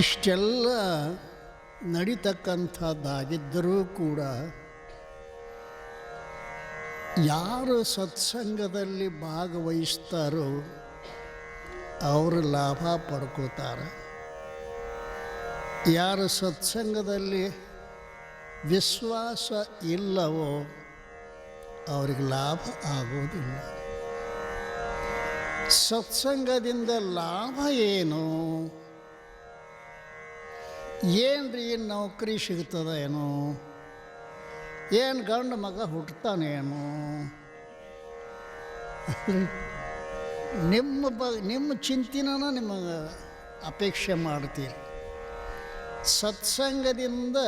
ಇಷ್ಟೆಲ್ಲ ನಡೀತಕ್ಕಂಥದ್ದಾಗಿದ್ದರೂ ಕೂಡ ಯಾರು ಸತ್ಸಂಗದಲ್ಲಿ ಭಾಗವಹಿಸ್ತಾರೋ ಅವರು ಲಾಭ ಪಡ್ಕೋತಾರೆ. ಯಾರು ಸತ್ಸಂಗದಲ್ಲಿ ವಿಶ್ವಾಸ ಇಲ್ಲವೋ ಅವ್ರಿಗೆ ಲಾಭ ಆಗೋದಿಲ್ಲ. ಸತ್ಸಂಗದಿಂದ ಲಾಭ ಏನು? ಏನ್ರಿ ನೌಕರಿ ಸಿಗ್ತದೇನೋ, ಏನು ಗಂಡು ಮಗ ಹುಟ್ಟುತ್ತಾನೇನೋ, ನಿಮ್ಮ ಚಿಂತೆನ ನಿಮಗೆ ಅಪೇಕ್ಷೆ ಮಾಡ್ತೀರಿ. ಸತ್ಸಂಗದಿಂದ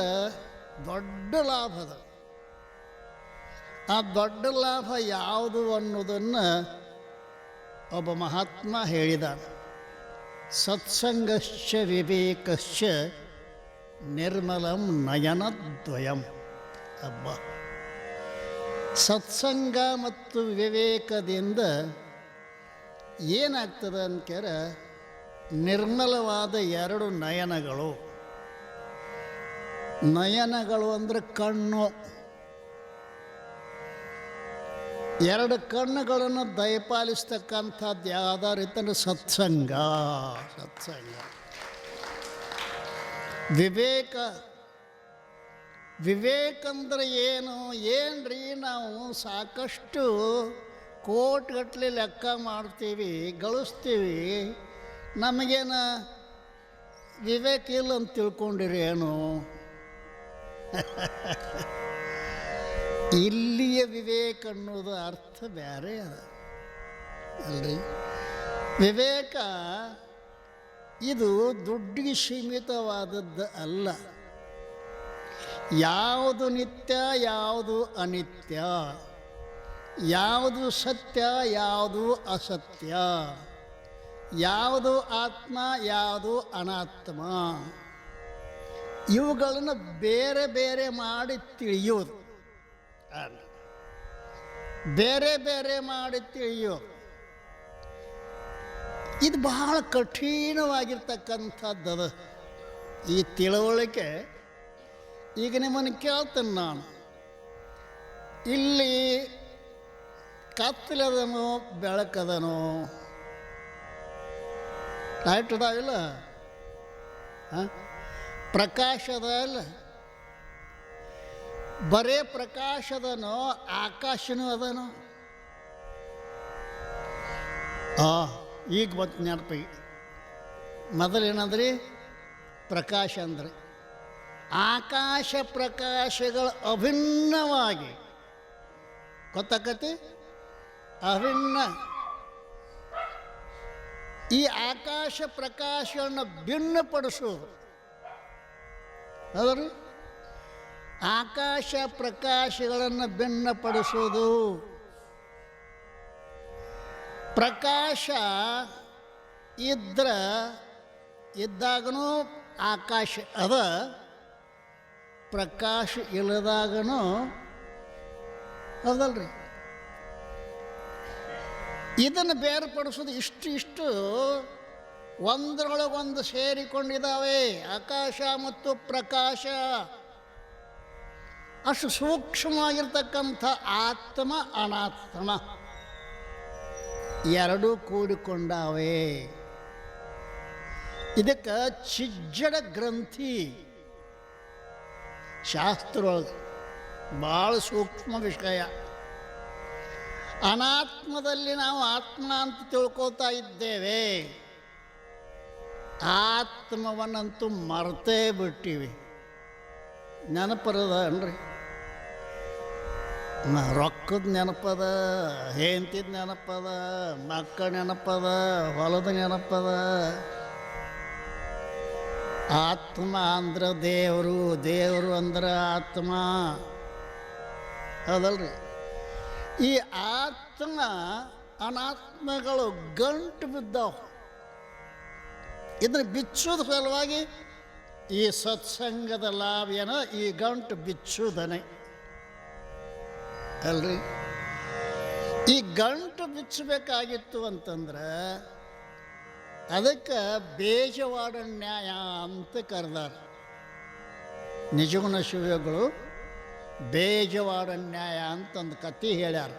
ದೊಡ್ಡ ಲಾಭ ಅದ. ಆ ದೊಡ್ಡ ಲಾಭ ಯಾವುದು ಅನ್ನೋದನ್ನು ಒಬ್ಬ ಮಹಾತ್ಮ ಹೇಳಿದ. ಸತ್ಸಂಗಶ್ಚ ವಿವೇಕಶ್ಚ ನಿರ್ಮಲಂ ನಯನದ್ವಯಂ. ಅಬ್ಬ, ಸತ್ಸಂಗ ಮತ್ತು ವಿವೇಕದಿಂದ ಏನಾಗ್ತದೆ ಅಂದ್ಕ್ಯಾರ, ನಿರ್ಮಲವಾದ ಎರಡು ನಯನಗಳು. ನಯನಗಳು ಅಂದರೆ ಕಣ್ಣು. ಎರಡು ಕಣ್ಣುಗಳನ್ನು ದಯಪಾಲಿಸ್ತಕ್ಕಂಥದ್ದು ಯಾವ್ದಾರಿತಂದ್ರೆ ಸತ್ಸಂಗ. ವಿವೇಕ ಅಂದ್ರೆ ಏನ್ರಿ ನಾವು ಸಾಕಷ್ಟು ಕೋಟ್ಗಟ್ಟಲೆ ಲೆಕ್ಕ ಮಾಡ್ತೀವಿ, ಗಳಿಸ್ತೀವಿ, ನಮಗೇನ ವಿವೇಕ ಇಲ್ಲ ಅಂತ ತಿಳ್ಕೊಂಡಿರಿ ಏನು? ಇಲ್ಲಿಯ ವಿವೇಕ ಅನ್ನೋದು ಅರ್ಥ ಬೇರೆ ಅದ ಅಲ್ರಿ. ವಿವೇಕ ಇದು ದುಡ್ಡಿಗೆ ಸೀಮಿತವಾದದ್ದು ಅಲ್ಲ. ಯಾವುದು ನಿತ್ಯ, ಯಾವುದು ಅನಿತ್ಯ, ಯಾವುದು ಸತ್ಯ, ಯಾವುದು ಅಸತ್ಯ, ಯಾವುದು ಆತ್ಮ, ಯಾವುದು ಅನಾತ್ಮ, ಇವುಗಳನ್ನು ಬೇರೆ ಬೇರೆ ಮಾಡಿ ತಿಳಿಯೋದು. ಬೇರೆ ಬೇರೆ ಮಾಡಿ ತಿಳಿಯೋದು ಇದು ಬಹಳ ಕಠಿಣವಾಗಿರ್ತಕ್ಕಂಥದ್ದು. ಈ ತಿಳುವಳಿಕೆ ಈಗ ನಿಮ್ಮನ್ನು ಕೇಳ್ತೇನೆ ನಾನು, ಇಲ್ಲಿ ಕತ್ತಲದನೋ ಬೆಳಕದನೋ? ಲೈಟ್ ಅದಾವಿಲ್ಲ, ಪ್ರಕಾಶದ ಇಲ್ಲ. ಬರೇ ಪ್ರಕಾಶದನೋ ಆಕಾಶನೂ ಅದನೋ? ಈಗ ಬಂತು ನೆನಪಿ. ಮೊದಲೇನಂದ್ರಿ? ಪ್ರಕಾಶ ಅಂದರೆ ಆಕಾಶ ಪ್ರಕಾಶಗಳು ಅಭಿನ್ನವಾಗಿ, ಗೊತ್ತಾಕತಿ? ಅಭಿನ್ನ. ಈ ಆಕಾಶ ಪ್ರಕಾಶವನ್ನು ಭಿನ್ನಪಡಿಸೋದು ಹೌದ್ರಿ. ಆಕಾಶ ಪ್ರಕಾಶಗಳನ್ನು ಭಿನ್ನಪಡಿಸೋದು. ಪ್ರಕಾಶ ಇದ್ದಾಗನೂ ಆಕಾಶ ಅದ, ಪ್ರಕಾಶ ಇಲ್ಲದಾಗನೂ ಅದಲ್ರಿ. ಇದನ್ನು ಬೇರ್ಪಡಿಸೋದು ಇಷ್ಟು ಒಂದರೊಳಗೊಂದು ಸೇರಿಕೊಂಡಿದ್ದಾವೆ. ಆಕಾಶ ಮತ್ತು ಪ್ರಕಾಶ ಅಷ್ಟು ಸೂಕ್ಷ್ಮವಾಗಿರ್ತಕ್ಕಂಥ ಆತ್ಮ ಅನಾತ್ಮ ಎರಡೂ ಕೂಡಿಕೊಂಡಾವೆ. ಇದಕ್ಕೆ ಚಿಜ್ಜಡ ಗ್ರಂಥಿ ಶಾಸ್ತ್ರೊಳಗೆ ಭಾಳ ಸೂಕ್ಷ್ಮ ವಿಷಯ. ಅನಾತ್ಮದಲ್ಲಿ ನಾವು ಆತ್ಮ ಅಂತ ತಿಳ್ಕೊತಾ ಇದ್ದೇವೆ, ಆತ್ಮವನ್ನಂತೂ ಮರ್ತೇ ಬಿಟ್ಟಿವಿ. ನೆನಪರದ ಅನ್ರಿ, ರೊಕ್ಕದ ನೆನಪದ, ಹೆಂಡತಿದ ನೆನಪದ, ಮಕ್ಕಳ ನೆನಪದ, ಹೊಲದ ನೆನಪದ. ಆತ್ಮ ಅಂದ್ರೆ ದೇವರು, ದೇವರು ಅಂದ್ರೆ ಆತ್ಮ ಹೌದಲ್ರಿ. ಈ ಆತ್ಮ ಅನಾತ್ಮಗಳು ಗಂಟು ಬಿದ್ದಾವ. ಇದನ್ನು ಬಿಚ್ಚೋದ ಸಲುವಾಗಿ ಈ ಸತ್ಸಂಗದ ಲಾಭ ಏನೋ, ಈ ಗಂಟು ಬಿಚ್ಚುದನೆ ಅಲ್ರಿ. ಈ ಗಂಟು ಬಿಚ್ಚಬೇಕಾಗಿತ್ತು ಅಂತಂದ್ರೆ ಅದಕ್ಕೆ ಬೇಜವಾಡ ನ್ಯಾಯ ಅಂತ ಕರೆದಾರ. ನಿಜಗುಣ ಶಿವಗಳು ಬೇಜವಾಡ ನ್ಯಾಯ ಅಂತಂದು ಕತೆ ಹೇಳ್ಯಾರ.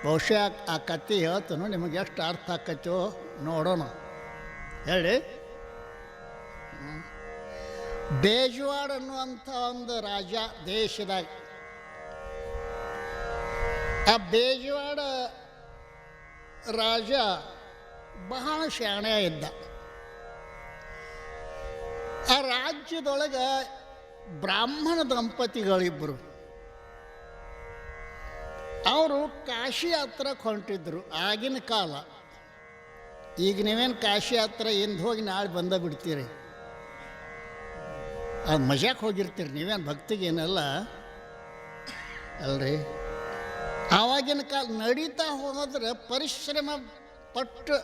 ಬಹುಶಃ ಆ ಕತೆ ಹೇಳ್ತಾನು, ನಿಮಗೆ ಎಷ್ಟು ಅರ್ಥ ಆಕತ್ತೋ ನೋಡೋಣ. ಹೇಳಿ. ಬೇಜವಾಡ ಅನ್ನುವಂಥ ಒಂದು ರಾಜ ದೇಶದಾಗ. ಆ ಬೇಜವಾಡ ರಾಜ ಬಹಳ ಶಾಣೆ ಇದ್ದ. ಆ ರಾಜ್ಯದೊಳಗೆ ಬ್ರಾಹ್ಮಣ ದಂಪತಿಗಳಿಬ್ಬರು ಅವರು ಕಾಶಿ ಯಾತ್ರಕ್ಕೆ ಹೊಂಟಿದ್ರು. ಆಗಿನ ಕಾಲ. ಈಗ ನೀವೇನು ಕಾಶಿ ಯಾತ್ರೆ ಎಂದು ಹೋಗಿ ನಾಳೆ ಬಂದ ಬಿಡ್ತೀರಿ, ಅದು ಮಜಾಕ್ಕೆ ಹೋಗಿರ್ತೀರಿ, ನೀವೇನು ಭಕ್ತಿಗೇನಲ್ಲ ಅಲ್ರಿ. ಆವಾಗಿನ ಕಾಲ ನಡೀತಾ ಹೋದ್ರೆ ಪರಿಶ್ರಮ ಪಟ್ಟು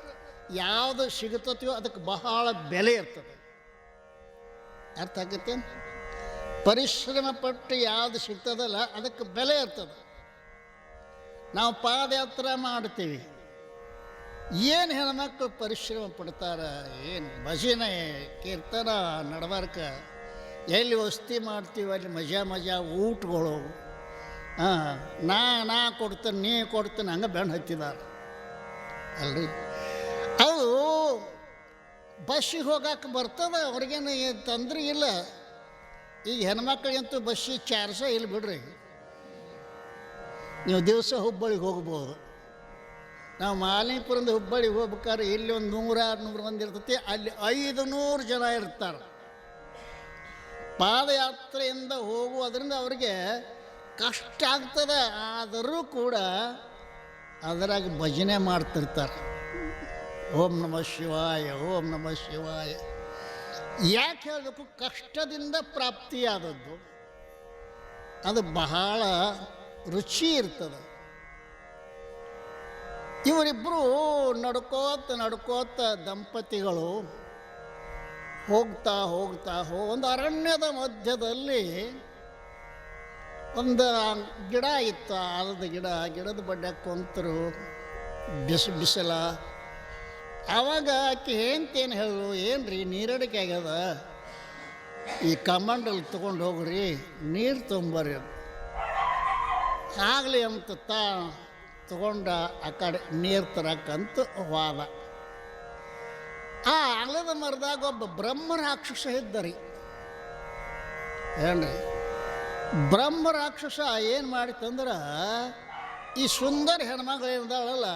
ಯಾವುದು ಸಿಗುತ್ತೋ ಅದಕ್ಕೆ ಬಹಳ ಬೆಲೆ ಇರ್ತದೆ. ಅರ್ಥ ಆಗುತ್ತೆ? ಪರಿಶ್ರಮ ಪಟ್ಟು ಯಾವುದು ಸಿಗ್ತದಲ್ಲ ಅದಕ್ಕೆ ಬೆಲೆ ಇರ್ತದೆ. ನಾವು ಪಾದಯಾತ್ರೆ ಮಾಡ್ತೀವಿ, ಏನು ಹೆಣ್ಮಕ್ಳು ಪರಿಶ್ರಮ ಪಡ್ತಾರೆ, ಏನು ಭಜನೆ ಕೀರ್ತನ ನಡಬಾರ್ಕ, ಎಲ್ಲಿ ವಸ್ತಿ ಮಾಡ್ತೀವಿ ಅಲ್ಲಿ ಮಜಾ ಊಟಗಳು. ನಾ ಕೊಡ್ತೇನೆ, ನೀ ಕೊಡ್ತೇನೆ, ಹಂಗೆ ಬೆಣ್ಣು ಹತ್ತಿದ್ದಾರೆ ಅಲ್ರಿ. ಅದು ಬಸ್ಸಿಗೆ ಹೋಗಕ್ಕೆ ಬರ್ತದೆ, ಅವ್ರಿಗೇನು ತೊಂದ್ರೆ ಇಲ್ಲ. ಈಗ ಹೆಣ್ಮಕ್ಳಿಗಂತೂ ಬಸ್ಸಿಗೆ ಚಾರ್ಜ ಇಲ್ಲ ಬಿಡ್ರಿ. ನೀವು ದಿವಸ ಹುಬ್ಬಳ್ಳಿಗೆ ಹೋಗ್ಬೋದು. ನಾವು ಮಾಲಿಂಗಪುರದಿಂದ ಹುಬ್ಬಳ್ಳಿಗೆ ಹೋಗ್ಬೇಕಾದ್ರೆ ಇಲ್ಲಿ ಒಂದು 100-600 ಮಂದಿ ಇರ್ತೈತಿ, ಅಲ್ಲಿ 500 ಜನ ಇರ್ತಾರೆ. ಪಾದಯಾತ್ರೆಯಿಂದ ಹೋಗುವುದರಿಂದ ಅವ್ರಿಗೆ ಕಷ್ಟ ಆಗ್ತದೆ, ಆದರೂ ಕೂಡ ಅದರಾಗ ಭಜನೆ ಮಾಡ್ತಿರ್ತಾರೆ. ಓಂ ನಮಃ ಶಿವಾಯ, ಓಂ ನಮಃ ಶಿವಾಯ. ಯಾಕೆ ಹೇಳಬೇಕು? ಕಷ್ಟದಿಂದ ಪ್ರಾಪ್ತಿಯಾದದ್ದು ಅದು ಬಹಳ ರುಚಿ ಇರ್ತದೆ. ಇವರಿಬ್ಬರು ನಡ್ಕೋತ ದಂಪತಿಗಳು ಹೋಗ್ತಾ ಒಂದು ಅರಣ್ಯದ ಮಧ್ಯದಲ್ಲಿ ಒಂದು ಗಿಡ ಇತ್ತು, ಆಲದ ಗಿಡದ ಬಡ್ಡಕ್ಕೆ ಕುಂತರು, ಬಿಸಿಲ. ಆವಾಗ ಆಕೆ ಏಂತೇನು ಹೇಳು, ಏನು ರೀ ನೀರಡಿಕೆ ಆಗ್ಯದ, ಈ ಕಮಂಡಲ್ ತೊಗೊಂಡು ಹೋಗ್ರಿ, ನೀರು ತೊಂಬರ್ರಿ ಆಗಲಿ ಅಂತ ತಗೊಂಡ ಆ ಕಡೆ ನೀರು ತರಕ್ಕಂತ ಹೋದ. ಆ ಆಲದ ಮರದಾಗ ಒಬ್ಬ ಬ್ರಹ್ಮ ರಾಕ್ಷಸ ಇದ್ದರಿ. ಏನ್ರಿ ಬ್ರಹ್ಮ ರಾಕ್ಷಸ ಏನು ಮಾಡಿತಂದ್ರೆ, ಈ ಸುಂದರ ಹೆಣ್ಮಗಳು ಏನಿದಾಳಲ್ಲ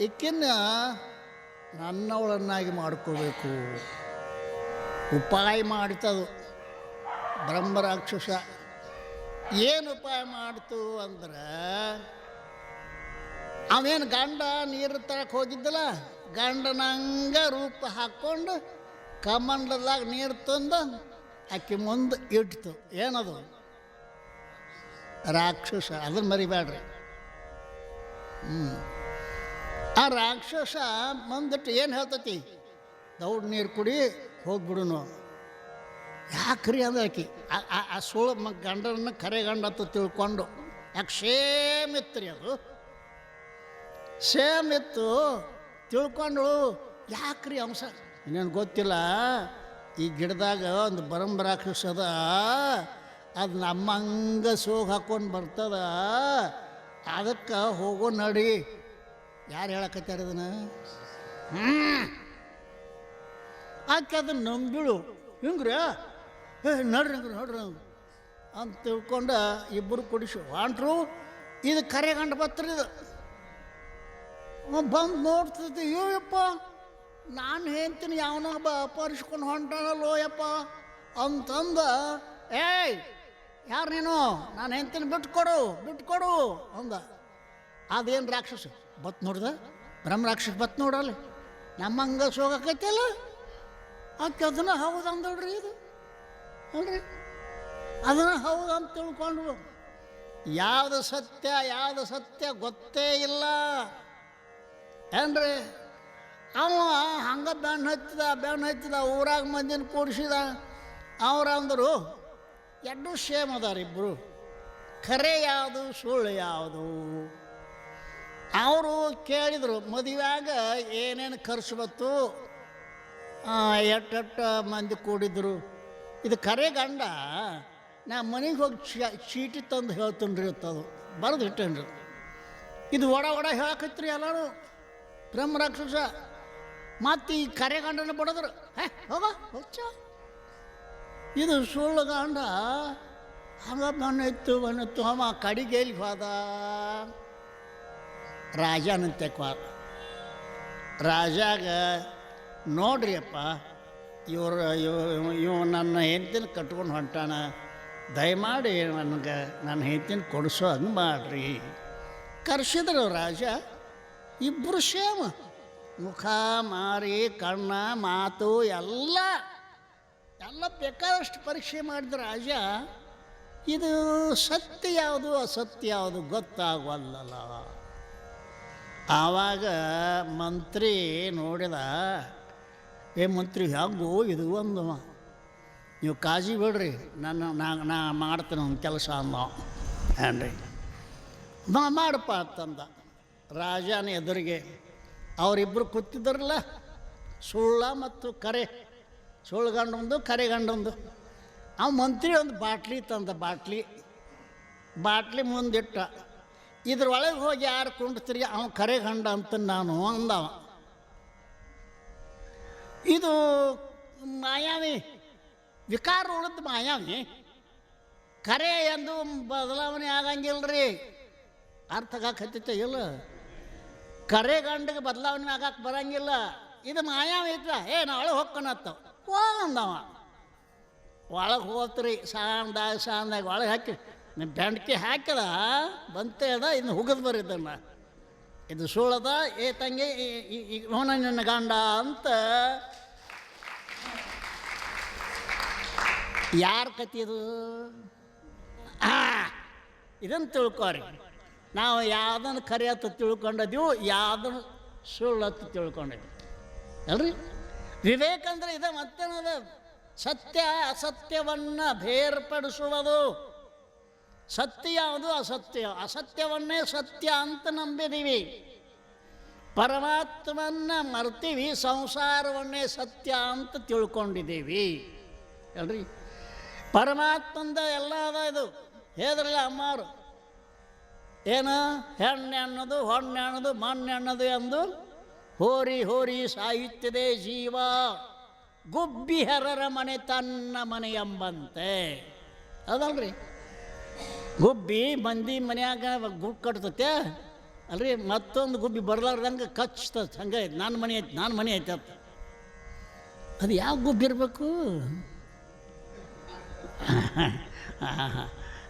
ಈಕಿನ್ನ ನನ್ನವಳನ್ನಾಗಿ ಮಾಡ್ಕೋಬೇಕು ಉಪಾಯ ಮಾಡಿತದು ಬ್ರಹ್ಮ ರಾಕ್ಷಸ. ಏನು ಉಪಾಯ ಮಾಡ್ತು ಅಂದ್ರೆ, ಅವೇನು ಗಂಡ ನೀರು ತರಕ್ಕೆ ಹೋಗಿದ್ದಲ್ಲ, ಗಂಡನಂಗ ರೂಪ ಹಾಕ್ಕೊಂಡು ಕಮಂಡದಾಗ ನೀರು ತಂದು ಆಕೆ ಮುಂದೆ ಇಡ್ತು. ಏನದು? ರಾಕ್ಷಸ. ಅದನ್ನು ಮರಿಬೇಡ್ರಿ. ಆ ರಾಕ್ಷಸ ಮುಂದಿಟ್ಟು ಏನು ಹೇಳ್ತತಿ, ದೌಡ್ ನೀರು ಕುಡಿ ಹೋಗ್ಬಿಡುನು. ಯಾಕ್ರಿ ಅಂದ್ರೆ ಆಕಿ ಆ ಸುಳ್ಳು ಗಂಡನ ಕರೆ ಗಂಡ ಅಂತ ತಿಳ್ಕೊಂಡು, ಯಾಕೆ ಸೇಮ್ ಇತ್ತು ರೀ, ಅದು ಸೇಮ್ ಇತ್ತು ತಿಳ್ಕೊಂಡು, ಯಾಕ್ರಿ ಅಂಶ ಇನ್ನೇನು ಗೊತ್ತಿಲ್ಲ. ಈ ಗಿಡದಾಗ ಒಂದು ಬ್ರಹ್ಮ ರಾಕ್ಷಸ ಅದ, ಅದು ನಮ್ಮಂಗ ಸೋಗ್ ಹಾಕ್ಕೊಂಡು ಬರ್ತದ, ಅದಕ್ಕೆ ಹೋಗೋ ನಡಿ. ಯಾರು ಹೇಳಕತ್ತಾರ ಅದನ್ನು? ಆಕೆ ಅದನ್ನು ನಂಬಿಳು. ಹಿಂಗ್ರಿ ನೋಡ್ರಿ ಅಂತ ತಿಳ್ಕೊಂಡು ಇಬ್ಬರು ಕುಡಿಸು ಹೊಂಟ್ರು. ಇದು ಕರೆ ಗಂಡು ಬತ್ರಿ. ಇದು ಬಂದು ನೋಡ್ತೈತಿ, ಅಯ್ಯೋಯಪ್ಪ ನಾನು ಹೇಳ್ತೀನಿ ಯಾವನ ಅಪಹರಿಸ್ಕೊಂಡು ಹೊಂಟಾನಲ್ಲೋ ಯಪ್ಪ ಅಂತಂದ. ಏಯ್ ಯಾರು ನೀನು? ನಾನು ಹೇಳ್ತೀನಿ ಬಿಟ್ಕೊಡು ಅಂದ. ಅದೇನು ರಾಕ್ಷಸ ಬತ್ ನೋಡ್ದ, ಬ್ರಹ್ಮ ರಾಕ್ಷಸ ಬತ್ ನೋಡಲ್ಲ, ನಮ್ಮಂಗ ಸೋಗಕೈತಿಲ್ಲ. ಆಕೆ ಅದನ್ನು ಹೌದು ಅಂದಳ್ರಿ. ಇದು ಅಲ್ರಿ, ಅದನ್ನು ಹೌದು ಅಂತ ತಿಳ್ಕೊಂಡು ಯಾವುದು ಸತ್ಯ ಗೊತ್ತೇ ಇಲ್ಲ ಏನ್ರಿ. ಅವ ಹಂಗೆ ಬೆನ್ನು ಹತ್ತಿದ ಊರಾಗ ಮಂದಿನ ಕೂಡಿಸಿದ. ಅವ್ರು ಅಂದರು ಎರಡು ಸೇಮ್ ಅದಾರ ಇಬ್ಬರು, ಖರೆ ಯಾವುದು ಸುಳ್ಳು ಯಾವುದು ಅವರು ಕೇಳಿದರು ಮದುವೆಯಾಗ ಏನೇನು ಖರ್ಚು ಬತ್ತು, ಎಟ್ಟೆಟ್ಟು ಮಂದಿ ಕೂಡಿದ್ರು. ಇದು ಕರೆ ಗಂಡ, ನಾ ಮನೆಗೆ ಹೋಗಿ ಚೀಟಿ ತಂದು ಹೇಳ್ತೀನಿ ರೀ ಅದು ಬರೆದು ಇಟ್ಟೇನ್ರಿ. ಇದು ಒಡ ಹೇಳಕತ್ರಿ ಎಲ್ಲರೂ ಬ್ರಹ್ಮ ರಾಕ್ಷಸ. ಮತ್ತು ಈ ಕರೆ ಗಂಡನ ಬಡದ್ರು, ಹೋಗ ಹುಚ್ಚ, ಇದು ಸುಳ್ಳು ಗಂಡ. ಹಂಗ ಮನೆತ್ತು ಅವ ಕಡಿಗೆ ಎಲ್ಲಿ ಹೋದ, ರಾಜನಂತೆ ಕ್ವಾದ. ರಾಜಾಗ ನೋಡ್ರಿ ಅಪ್ಪ, ಇವ ನನ್ನ ಹೆಂಡತಿನ ಕಟ್ಕೊಂಡು ಹೊಂಟಾನ, ದಯಮಾಡಿ ನನಗೆ ನನ್ನ ಹೆಂಡತಿನ ಕೊಡಿಸೋ ಹಂಗೆ ಮಾಡ್ರಿ. ಕರ್ಸಿದ್ರು ರಾಜ. ಇಬ್ಬರು ಸೇಮ್, ಮುಖ ಮಾರಿ ಕಣ್ಣ ಮಾತು ಎಲ್ಲ ಬೇಕಾದಷ್ಟು ಪರೀಕ್ಷೆ ಮಾಡಿದ ರಾಜ. ಇದು ಸತ್ಯ ಯಾವುದು ಅಸತ್ಯ ಯಾವುದು ಗೊತ್ತಾಗವಲ್ಲಲ್ಲ. ಆವಾಗ ಮಂತ್ರಿ ನೋಡಿದ, ಮಂತ್ರಿ ಹ್ಯಾಂಗೋ ಇದು ಒಂದು, ನೀವು ಕಾಳಜಿ ಬಿಡ್ರಿ, ನಾ ಮಾಡ್ತೇನೆ ಒಂದು ಕೆಲಸ ಅಂದ. ಏನ್ರಿ ಮಾಡಪ್ಪ ಅಂತಂದ. ರಾಜನ ಎದುರಿಗೆ ಅವರಿಬ್ಬರು ಕೂತಿದ್ದಾರಲ್ಲ, ಸುಳ್ಳ ಮತ್ತು ಕರೆ, ಸುಳ್ಳು ಗಂಡೊಂದು ಕರೆ ಗಂಡೊಂದು. ಅವ ಮಂತ್ರಿ ಒಂದು ಬಾಟ್ಲಿ ತಂದ, ಬಾಟ್ಲಿ ಮುಂದಿಟ್ಟ. ಇದ್ರೊಳಗೆ ಹೋಗಿ ಯಾರು ಕುಂಡ್ತೀರಿ ಅವ ಕರೆ ಗಂಡ ಅಂತ ನಾನು ಅಂದವ. ಇದು ಮಾಯಾವಿ, ವಿಕಾರ ಉಳಿದ ಮಾಯಾವಿ, ಕರೆ ಎಂದು ಬದಲಾವಣೆ ಆಗಂಗಿಲ್ರಿ. ಅರ್ಥಗಾಕತ್ತ ಇಲ್ಲ, ಕರೆ ಗಂಡಿಗೆ ಬದಲಾವಣೆ ಆಗಕ್ಕೆ ಬರಂಗಿಲ್ಲ. ಇದು ಮಾಯಾವಿ ಐತ, ನಾ ಒಳಗೆ ಹೋಗ್ಕೊನತ್ತವ ಅಂದವ. ಒಳಗೆ ಹೋತ್ರಿ, ಸಾಂದಾಗ ಒಳಗೆ ಹಾಕಿ ನಿಮ್ಮ ಬೆಂಡ್ಕಿ ಹಾಕಿದ ಬಂತೆ ಅದ, ಇನ್ನು ಹುಗದ್ ಬರಿದ್ದಣ್ಣ, ಇದು ಸುಳ್ಳದ, ತಂಗಿ ಇವನ ನಿನ್ನ ಗಂಡ ಅಂತ. ಯಾರ ಕತಿ ಇದು? ಇದನ್ನು ತಿಳ್ಕೊರಿ. ನಾವು ಯಾವುದನ್ನು ಕರೆ ಹತ್ತು ತಿಳ್ಕೊಂಡಿದ್ದೀವಿ, ಯಾವುದನ್ನು ಸುಳ್ಳು ಹತ್ತು ತಿಳ್ಕೊಂಡಿದ್ದೀವಿ ಅಲ್ರಿ. ವಿವೇಕ ಅಂದರೆ ಇದೆ, ಮತ್ತೇನದ? ಸತ್ಯ ಅಸತ್ಯವನ್ನು ಬೇರ್ಪಡಿಸುವುದು. ಸತ್ಯ ಯಾವುದು ಅಸತ್ಯ, ಅಸತ್ಯವನ್ನೇ ಸತ್ಯ ಅಂತ ನಂಬಿದ್ದೀವಿ. ಪರಮಾತ್ಮನ್ನ ಮರ್ತೀವಿ, ಸಂಸಾರವನ್ನೇ ಸತ್ಯ ಅಂತ ತಿಳ್ಕೊಂಡಿದ್ದೀವಿ ಅಲ್ರಿ. ಪರಮಾತ್ಮಂದ ಎಲ್ಲ ಅದ. ಇದು ಹೇಳಿದ್ರಲ್ಲ ಅಮ್ಮವರು, ಏನು ಹೆಣ್ಣೆ ಅನ್ನೋದು, ಹೊಣ್ಣೆ ಅನ್ನೋದು, ಮಣ್ಣೆ ಅನ್ನೋದು ಎಂದು ಹೋರಿ ಹೋರಿ ಸಾಯುತ್ತದೆ ಜೀವ, ಗುಬ್ಬಿ ಹೆರರ ಮನೆ ತನ್ನ ಮನೆ ಎಂಬಂತೆ ಅದಲ್ರಿ. ಗುಬ್ಬಿ ಮಂದಿ ಮನ್ಯಾಗ ಗುಬ್ಬಿ ಕಟ್ತತೆ ಅಲ್ರಿ, ಮತ್ತೊಂದು ಗುಬ್ಬಿ ಬರ್ಲಾರ್ದಂಗೆ ಕಚ್ತದೆ. ಹಂಗೆ ನನ್ನ ಮನೆ ಐತೆ ಅಂತ. ಅದು ಯಾವ ಗುಬ್ಬಿ ಇರಬೇಕು?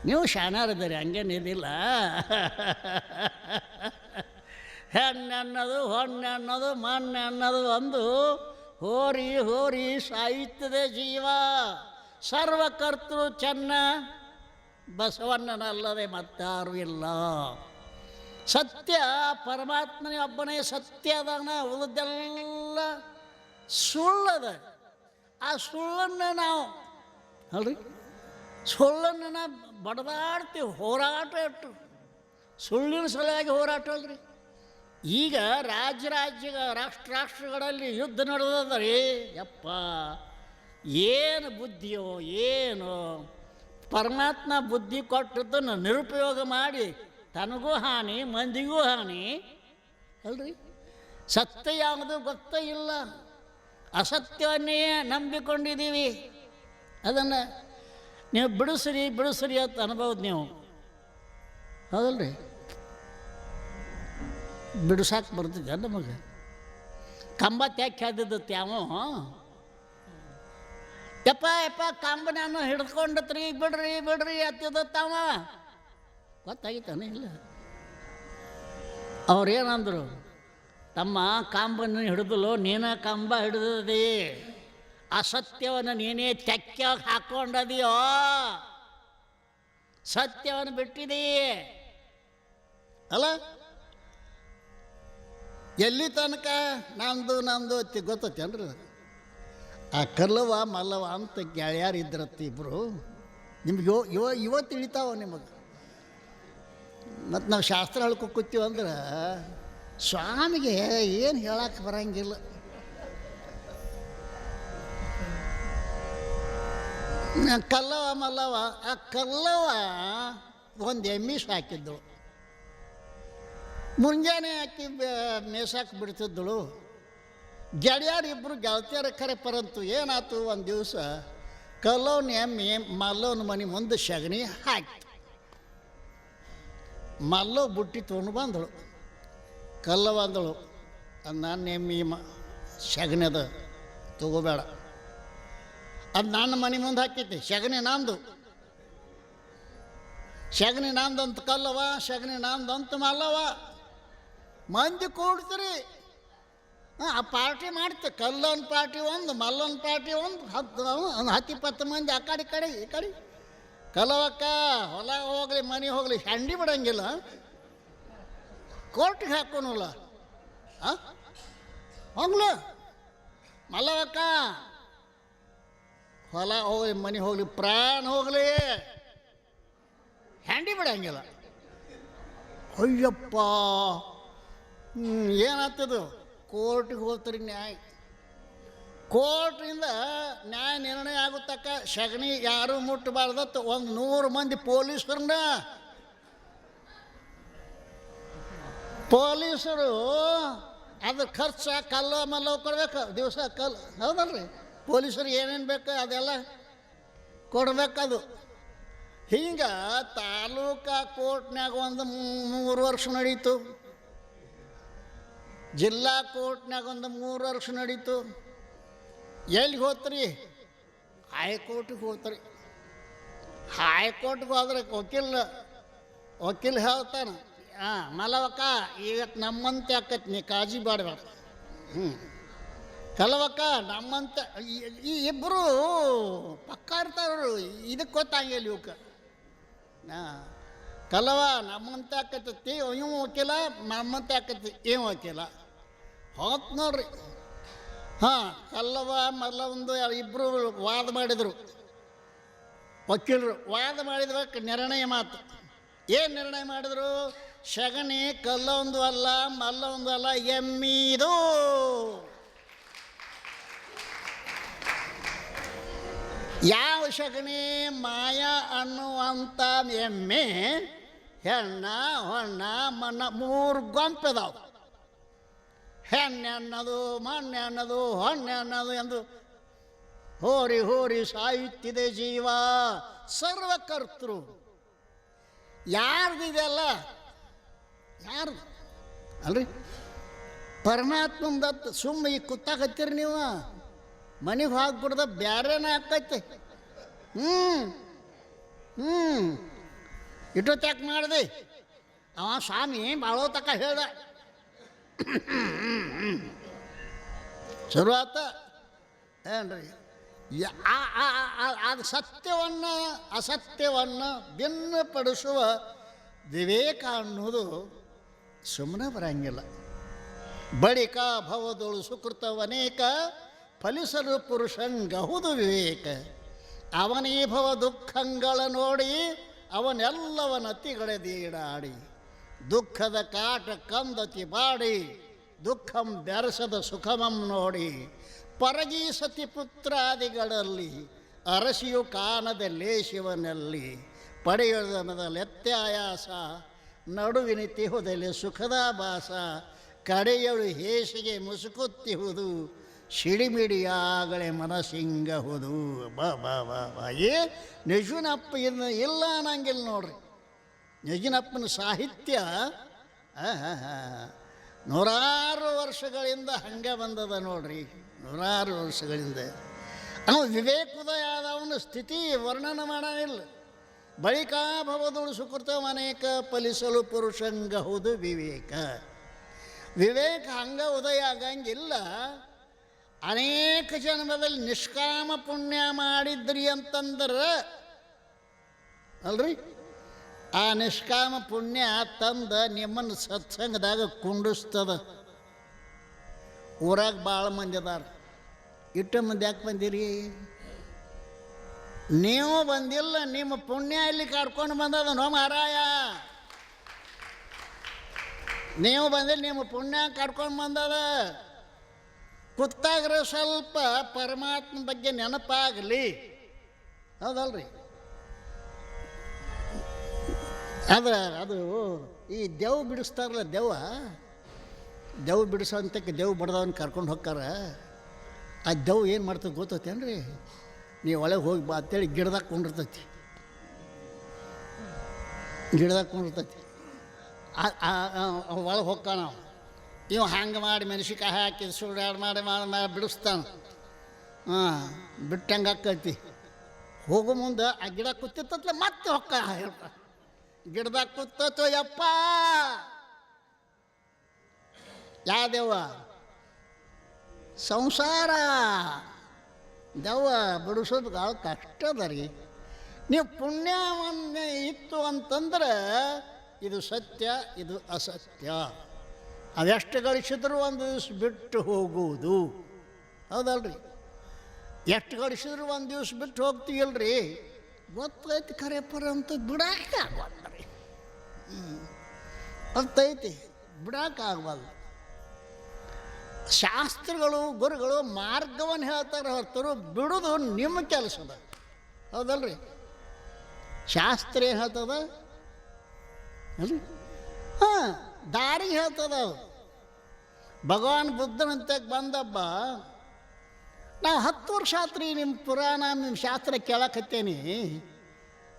ನೀವು ಶಾಣಾರಿದ್ದೀರಿ, ಹಂಗೇನಿದಿಲ್ಲ. ಹೆಣ್ಣೆ ಅನ್ನೋದು, ಹೊಣ್ಣೆ ಅನ್ನೋದು, ಮಣ್ಣೆ ಅನ್ನೋದು ಒಂದು ಹೋರಿ ಹೋರಿ ಸಾಯುತ್ತದೆ ಜೀವ. ಸರ್ವಕರ್ತೃ ಚೆನ್ನ ಬಸವಣ್ಣನಲ್ಲದೆ ಮತ್ತಾರು ಇಲ್ಲ. ಸತ್ಯ ಪರಮಾತ್ಮನೇ ಒಬ್ಬನೇ ಸತ್ಯ ಅದಾನ, ಉಳಿದೆಲ್ಲ ಸುಳ್ಳದ. ಆ ಸುಳ್ಳನ್ನು ನಾವು ಅಲ್ರಿ, ಸುಳ್ಳನ್ನು ನಾವು ಬಡದಾಡ್ತೀವಿ. ಹೋರಾಟ ಇಟ್ಟು ಸುಳ್ಳಿನ ಸಲುವಾಗಿ ಹೋರಾಟ ಅಲ್ರಿ. ಈಗ ರಾಷ್ಟ್ರಗಳಲ್ಲಿ ಯುದ್ಧ ನಡೆದದ್ರಿ. ಯಪ್ಪ, ಏನು ಬುದ್ಧಿಯೋ ಏನು! ಪರಮಾತ್ಮ ಬುದ್ಧಿ ಕೊಟ್ಟದ್ದನ್ನು ನಿರುಪಯೋಗ ಮಾಡಿ ತನಗೂ ಹಾನಿ, ಮಂದಿಗೂ ಹಾನಿ ಅಲ್ರಿ. ಸತ್ಯ ಯಾವುದು ಗೊತ್ತೇ ಇಲ್ಲ, ಅಸತ್ಯವನ್ನೇ ನಂಬಿಕೊಂಡಿದ್ದೀವಿ. ಅದನ್ನು ನೀವು ಬಿಡಿಸ್ರಿ ಅಂತ ಅನ್ಬೋದು ನೀವು, ಹೌದಲ್ರಿ. ಬಿಡಿಸಾಕೆ ಬರ್ತಿದ್ದ ನಮಗೆ. ಕಂಬ ತ್ಯಾಕೆ ಹಾದಿದ್ದತ್ತೆ ಯಾವ ಯಪ್ಪ ಕಂಬ ನಾನು ಹಿಡ್ಕೊಂಡತ್ರಿ, ಬಿಡ್ರಿ ಹತ್ತಿದತ್ತಾವ. ಗೊತ್ತಾಗಿತ್ತಾನೆ ಇಲ್ಲ. ಅವ್ರೇನಂದ್ರು, ತಮ್ಮ ಕಂಬನ ಹಿಡಿದಲು, ನೀನ ಕಂಬ ಹಿಡಿದದಿ, ಅಸತ್ಯವನ್ನು ನೀನೇ ತೆಕ್ಕಾಗಿ ಹಾಕ್ಕೊಂಡದಿಯೋ, ಸತ್ಯವನ್ನು ಬಿಟ್ಟಿದೀ ಅಲ್ಲ. ಎಲ್ಲಿ ತನಕ ನಂದು ಗೊತ್ತೇನ್ರಿ. ಆ ಕಲ್ಲವ ಮಲ್ಲವ ಅಂತ ಗೆಳೆಯಾರು ಇದ್ರತ್ತ ಇಬ್ಬರು. ನಿಮ್ಗೆ ಇವತ್ತು ತಿಳಿತಾವ ನಿಮಗೆ. ಮತ್ತು ನಾವು ಶಾಸ್ತ್ರ ಹೇಳ್ಕೊ ಕೂತೀವಿ ಅಂದ್ರೆ ಸ್ವಾಮಿಗೆ ಏನು ಹೇಳಕ್ಕೆ ಬರಂಗಿಲ್ಲ. ಕಲ್ಲವ ಮಲ್ಲವ, ಆ ಕಲ್ಲವ ಒಂದು ಎಮ್ಮೆ ಸಾಕಿದ್ದಳು. ಮುಂಜಾನೆ ಹಾಕಿ ಮೇಸಾಕಿ ಬಿಡ್ತಿದ್ದಳು. ಗೆಳೆಯರಿಬ್ಬರು ಗೆಳತಿಯರ ಕರೆ ಪರಂತು ಏನಾಯ್ತು, ಒಂದು ದಿವಸ ಕಲ್ಲವನ ಎಮ್ಮೆ ಮಲ್ಲವನ ಮನೆ ಮುಂದೆ ಸಗಣಿ ಹಾಕಿ ಮಲ್ಲವ ಬುಟ್ಟಿ ತೊಗೊಂಡು ಬಂದಳು. ಕಲ್ಲವ ಅಂದಳು, ಅದು ನನ್ನ ಎಮ್ಮೆ ಸಗಣಿ ಅದ, ತಗೋಬೇಡ, ಅದು ನನ್ನ ಮನೆ ಮುಂದೆ ಹಾಕೈತಿ, ಸಗಣಿ ನಂದು, ಸಗಣಿ ನಂದಂತ ಕಲ್ಲವ, ಸಗಣಿ ನಂದಂತ ಮಲ್ಲವ. ಮಂದಿ ಕೂಡ್ತೀರಿ, ಆ ಪಾರ್ಟಿ ಮಾಡ್ತೆ, ಕಲ್ಲವನ ಪಾರ್ಟಿ ಒಂದು, ಮಲ್ಲವನ ಪಾರ್ಟಿ ಒಂದು, 10-20 ಮಂದಿ ಆ ಕಡೆ ಕಡೆ ಈ ಕಡೆ. ಕಲ್ಲವಕ್ಕ ಹೊಲ ಹೋಗಲಿ ಮನೆ ಹೋಗಲಿ ಹೆಂಡಿ ಬಿಡಂಗಿಲ್ಲ, ಕೋರ್ಟಿಗೆ ಹಾಕೋನಲ್ಲ, ಹೋಗ್ಲು. ಮಲ್ಲವಕ್ಕ ಹೊಲ ಹೋಗಲಿ ಮನೆ ಹೋಗಲಿ ಪ್ರಾಣ ಹೋಗಲಿ ಹ್ಯಾಂಡಿ ಬಿಡಂಗಿಲ್ಲ. ಅಯ್ಯಪ್ಪ, ಏನಾಗ್ತದು? ಕೋರ್ಟಿಗೆ ಹೋಗ್ತಾರೆ ನ್ಯಾಯ. ಕೋರ್ಟಿಂದ ನ್ಯಾಯ ನಿರ್ಣಯ ಆಗುತ್ತಕ್ಕ ಸಗಣಿ ಯಾರೂ ಮುಟ್ಟಬಾರ್ದತ್ತು 100 ಮಂದಿ ಪೊಲೀಸರು ಅದ್ರ ಖರ್ಚು ಕಲ್ಲು ಮಲ್ಲವು ಕೊಡ್ಬೇಕು ದಿವಸ. ಕಲ್ಲು ಹೌದಲ್ರಿ, ಪೊಲೀಸರಿಗೆ ಏನೇನು ಬೇಕು ಅದೆಲ್ಲ ಕೊಡ್ಬೇಕದು. ಹಿಂಗೆ ತಾಲೂಕಾ ಕೋರ್ಟ್ನಾಗ ಒಂದು 3 ವರ್ಷ ನಡೀತು, ಜಿಲ್ಲಾ ಕೋರ್ಟ್ನಾಗ ಒಂದು 3 ವರ್ಷ ನಡೀತು. ಎಲ್ಲಿಗೆ ಹೋಗ್ತೀರಿ? ಹೈಕೋರ್ಟಿಗೆ ಹೋಗ್ತೀರಿ. ಹೈಕೋರ್ಟ್ಗೆ ಹೋದ್ರೆ ವಕೀಲ ಹೇಳ್ತಾನೆ, ಮಲ್ಲವಕ್ಕ ಇವತ್ತು ನಮ್ಮಂತೆ ಆಕೈತಿ, ನೀ ಕಾಳಜಿ ಮಾಡಬೇಡ. ಕಲ್ಲವಕ್ಕ ನಮ್ಮಂತ ಈ ಇಬ್ಬರು ಪಕ್ಕ ಇರ್ತಾರು, ಇದಕ್ಕೆ ಗೊತ್ತಾಗಿಲ್ಲ ಇವಕ್ಕೆ. ಕಲ್ಲವ ನಮ್ಮಂತೆ ಆಕೈತಿ, ಇವ ವಕೀಲ, ನಮ್ಮಂತೆ ಆಕೈತಿ ಇವ ವಕೀಲ. ಹೋತ್ ನೋಡ್ರಿ. ಕಲ್ಲವ ಮಲ್ಲವಂದು ಇಬ್ಬರು ವಾದ ಮಾಡಿದರು. ವಕೀಲರು ವಾದ ಮಾಡಿದ್ಬೇಕು ನಿರ್ಣಯ ಮಾತು. ಏನು ನಿರ್ಣಯ ಮಾಡಿದ್ರು? ಸಗಣಿ ಕಲ್ಲೊಂದು ಅಲ್ಲ ಮಲ್ಲೊಂದು ಅಲ್ಲ, ಎಮ್ಮಿದು. ಯಾವ ಸಗಣಿ? ಮಾಯ ಅನ್ನುವಂಥ ಎಮ್ಮೆ ಹೆಣ್ಣ ಹೊಣ್ಣ ಮಣ್ಣ 3 ಗೊಂಪೆದಾವು. ಹೆಣ್ಣೆ ಅನ್ನೋದು, ಮಣ್ಣೆ ಅನ್ನೋದು, ಹೊಣ್ಣೆ ಅನ್ನೋದು ಎಂದು ಹೋರಿ ಹೋರಿ ಸಾಯುತ್ತಿದೆ ಜೀವ. ಸರ್ವಕರ್ತೃ ಯಾರ್ದಿದೆಯಲ್ಲ, ಯಾರ್ದು ಅಲ್ರಿ? ಪರಮಾತ್ಮಂದತ್ತು. ಸುಮ್ಮ ಈ ಕುತ್ತಾಕತ್ತೀರಿ ನೀವು, ಮನೆಗೆ ಹೋಗ್ಬಿಡ್ದ ಬ್ಯಾರೇನ ಹಾಕೈತೆ. ಇಟ್ಟೊತ್ತಾಕೆ ಮಾಡಿದೆ ಅವ ಸ್ವಾಮಿ ಬಾಳೋ ತಕ ಹೇಳ್ದ. ಶುರುವಾತ ಏನ್ರಿ? ಅದು ಸತ್ಯವನ್ನು ಅಸತ್ಯವನ್ನು ಭಿನ್ನಪಡಿಸುವ ವಿವೇಕ ಅನ್ನೋದು ಸುಮ್ಮನೆ ಬರಂಗಿಲ್ಲ. ಬಳಿಕ ಭವದೊಳು ಸುಕೃತವನೇಕ ಫಲಿಸಲು ಪುರುಷಂಗಹುದು ವಿವೇಕ. ಅವನೇ ಭವ ದುಃಖಂಗಳ ನೋಡಿ ಅವನೆಲ್ಲವನತಿಗಳೆದೀಡಾಡಿ. ದುಃಖದ ಕಾಟ ಕಂದತಿ ಬಾಡಿ ದುಃಖಂ ಬೆರಸದ ಸುಖಮಂ ನೋಡಿ. ಪರಗೀಸತಿ ಪುತ್ರಾದಿಗಳಲ್ಲಿ ಅರಸಿಯು ಕಾನದಲ್ಲೇ ಶಿವನಲ್ಲಿ. ಪಡೆಯುವುದನದ ಲೆತ್ಯಾಯಾಸ ನಡುವಿನಿತಿಹುದಲ್ಲಿ ಸುಖದ ಭಾಸ. ಕಡೆಯಳು ಹೇಸಿಗೆ ಮುಸುಕುತ್ತಿಹುದು ಸಿಡಿಮಿಡಿಯಾಗಳೆ ಮನಸ್ಸಿಂಗಹುದು. ಬಾ ಬಾ ಬಾ ಬಾ ಏ ನಿಜುನಪ್ಪ ಇನ್ನು ಇಲ್ಲ ಅನ್ನಂಗಿಲ್ಲ ನೋಡ್ರಿ. ನಿಜನಪ್ಪನ ಸಾಹಿತ್ಯ 100 ವರ್ಷಗಳಿಂದ ಹಂಗೆ ಬಂದದ ನೋಡ್ರಿ. 100 ವರ್ಷಗಳಿಂದ ಅವ ವಿವೇಕೋದಯ ಆದವನ ಸ್ಥಿತಿ ವರ್ಣನೆ ಮಾಡೋನಿಲ್ಲ. ಬಳಿಕ ಭವದೊಳು ಸುಕೃತವನೇಕ ಫಲಿಸಲು ಪುರುಷಂಗಹುದು ವಿವೇಕ. ವಿವೇಕ ಹಂಗ ಉದಯ ಆಗಂಗಿಲ್ಲ. ಅನೇಕ ಜನ್ಮದಲ್ಲಿ ನಿಷ್ಕಾಮ ಪುಣ್ಯ ಮಾಡಿದ್ರಿ ಅಂತಂದ್ರೆ ಅಲ್ರಿ, ಆ ನಿಷ್ಕಾಮ ಪುಣ್ಯ ತಂದ ನಿಮ್ಮನ್ನು ಸತ್ಸಂಗದಾಗ ಕುಂಡಿಸ್ತದ. ಊರಾಗ ಭಾಳ ಮಂದಿ ಅದಾರ. ಇಟ್ಟು ಮಂದಿ ಯಾಕೆ ಬಂದಿರಿ? ನೀವು ಬಂದಿಲ್ಲ, ನಿಮ್ಮ ಪುಣ್ಯ ಇಲ್ಲಿ ಕರ್ಕೊಂಡು ಬಂದದ ನೋ ಮಾರಾಯ. ನೀವು ಬಂದಿಲ್ಲ, ನಿಮ್ಮ ಪುಣ್ಯ ಕಡ್ಕೊಂಡು ಬಂದದ. ಕೂತಾಗ್ರೆ ಸ್ವಲ್ಪ ಪರಮಾತ್ಮ ಬಗ್ಗೆ ನೆನಪಾಗಲಿ, ಹೌದಲ್ರಿ? ಅದು ಈ ದೆವ್ ಬಿಡಿಸ್ತಾರಲ್ಲ, ದೆವ್ ಬಿಡಿಸೋಂತಕ್ಕೆ ದೆವ್ ಬಡ್ದವನ್ನ ಕರ್ಕೊಂಡು ಹೋಗ್ತಾರ. ಆ ದೆವ್ ಏನು ಮಾಡ್ತದೆ ಗೊತ್ತೈತೇನ್ರಿ? ನೀವು ಒಳಗೆ ಹೋಗಿ ಬಾ ಅಂತೇಳಿ ಗಿಡದಾಗ ಕೊಂಡಿರ್ತೈತಿ. ಒಳಗೆ ಹೋಗ್ತಾನ ನಾವು. ಇವು ಹಂಗೆ ಮಾಡಿ ಮೆಣಸಿಕಾಯಿ ಹಾಕಿ ಸುಳ್ಳಾಡು ಮಾಡಿ ಬಿಡಿಸ್ತಾನೆ. ಬಿಟ್ಟಂಗೆ ಆಕೈತಿ. ಹೋಗೋ ಮುಂದೆ ಆ ಗಿಡ ಕೂತಿತ್ತಂತಲೇ ಮತ್ತೆ ಹೊಕ್ಕ ಹೇಳ್ತ, ಗಿಡದಾಗ ಕೂತೋ ಯಪ್ಪ. ಯಾವ್ದೆವ್ವ? ಸಂಸಾರ. ದೆವ್ವ ಬಿಡಿಸೋದು ಭಾಳ ಕಷ್ಟ ಅದ ರೀ. ನೀವು ಪುಣ್ಯವನ್ನೇ ಇತ್ತು ಅಂತಂದ್ರೆ ಇದು ಸತ್ಯ, ಇದು ಅಸತ್ಯ. ಅದೆಷ್ಟು ಗಳಿಸಿದ್ರು ಒಂದು ದಿವ್ಸ ಬಿಟ್ಟು ಹೋಗುವುದು, ಹೌದಲ್ರಿ? ಎಷ್ಟು ಗಳಿಸಿದ್ರು ಒಂದು ದಿವ್ಸ ಬಿಟ್ಟು ಹೋಗ್ತೀವಲ್ರಿ. ಗೊತ್ತೈತಿ ಖರೇಪರ ಅಂತ ಬಿಡಕ್ಕೆ ಆಗಬಾರ್ದು ರೀ. ಗೊತ್ತೈತಿ, ಬಿಡಕ್ಕೆ ಆಗಬಾರ್ದು. ಶಾಸ್ತ್ರಗಳು ಗುರುಗಳು ಮಾರ್ಗವನ್ನು ಹೇಳ್ತಾರೆ ಹೊರತರು ಬಿಡೋದು ನಿಮ್ಮ ಕೆಲಸದ, ಹೌದಲ್ರಿ? ಶಾಸ್ತ್ರ ಏನು ಹೇಳ್ತದ ಅಲ್ರಿ? ದಾರಿ ಹೇಳ್ತದ. ಭಗವಾನ್ ಬುದ್ಧನಂತೆ ಬಂದಬ್ಬ, ನಾವು 10 ವರ್ಷ ಆತ್ರಿ ನಿಮ್ಮ ಪುರಾಣ ನಿಮ್ಮ ಶಾಸ್ತ್ರ ಕೇಳಕತ್ತೇನಿ,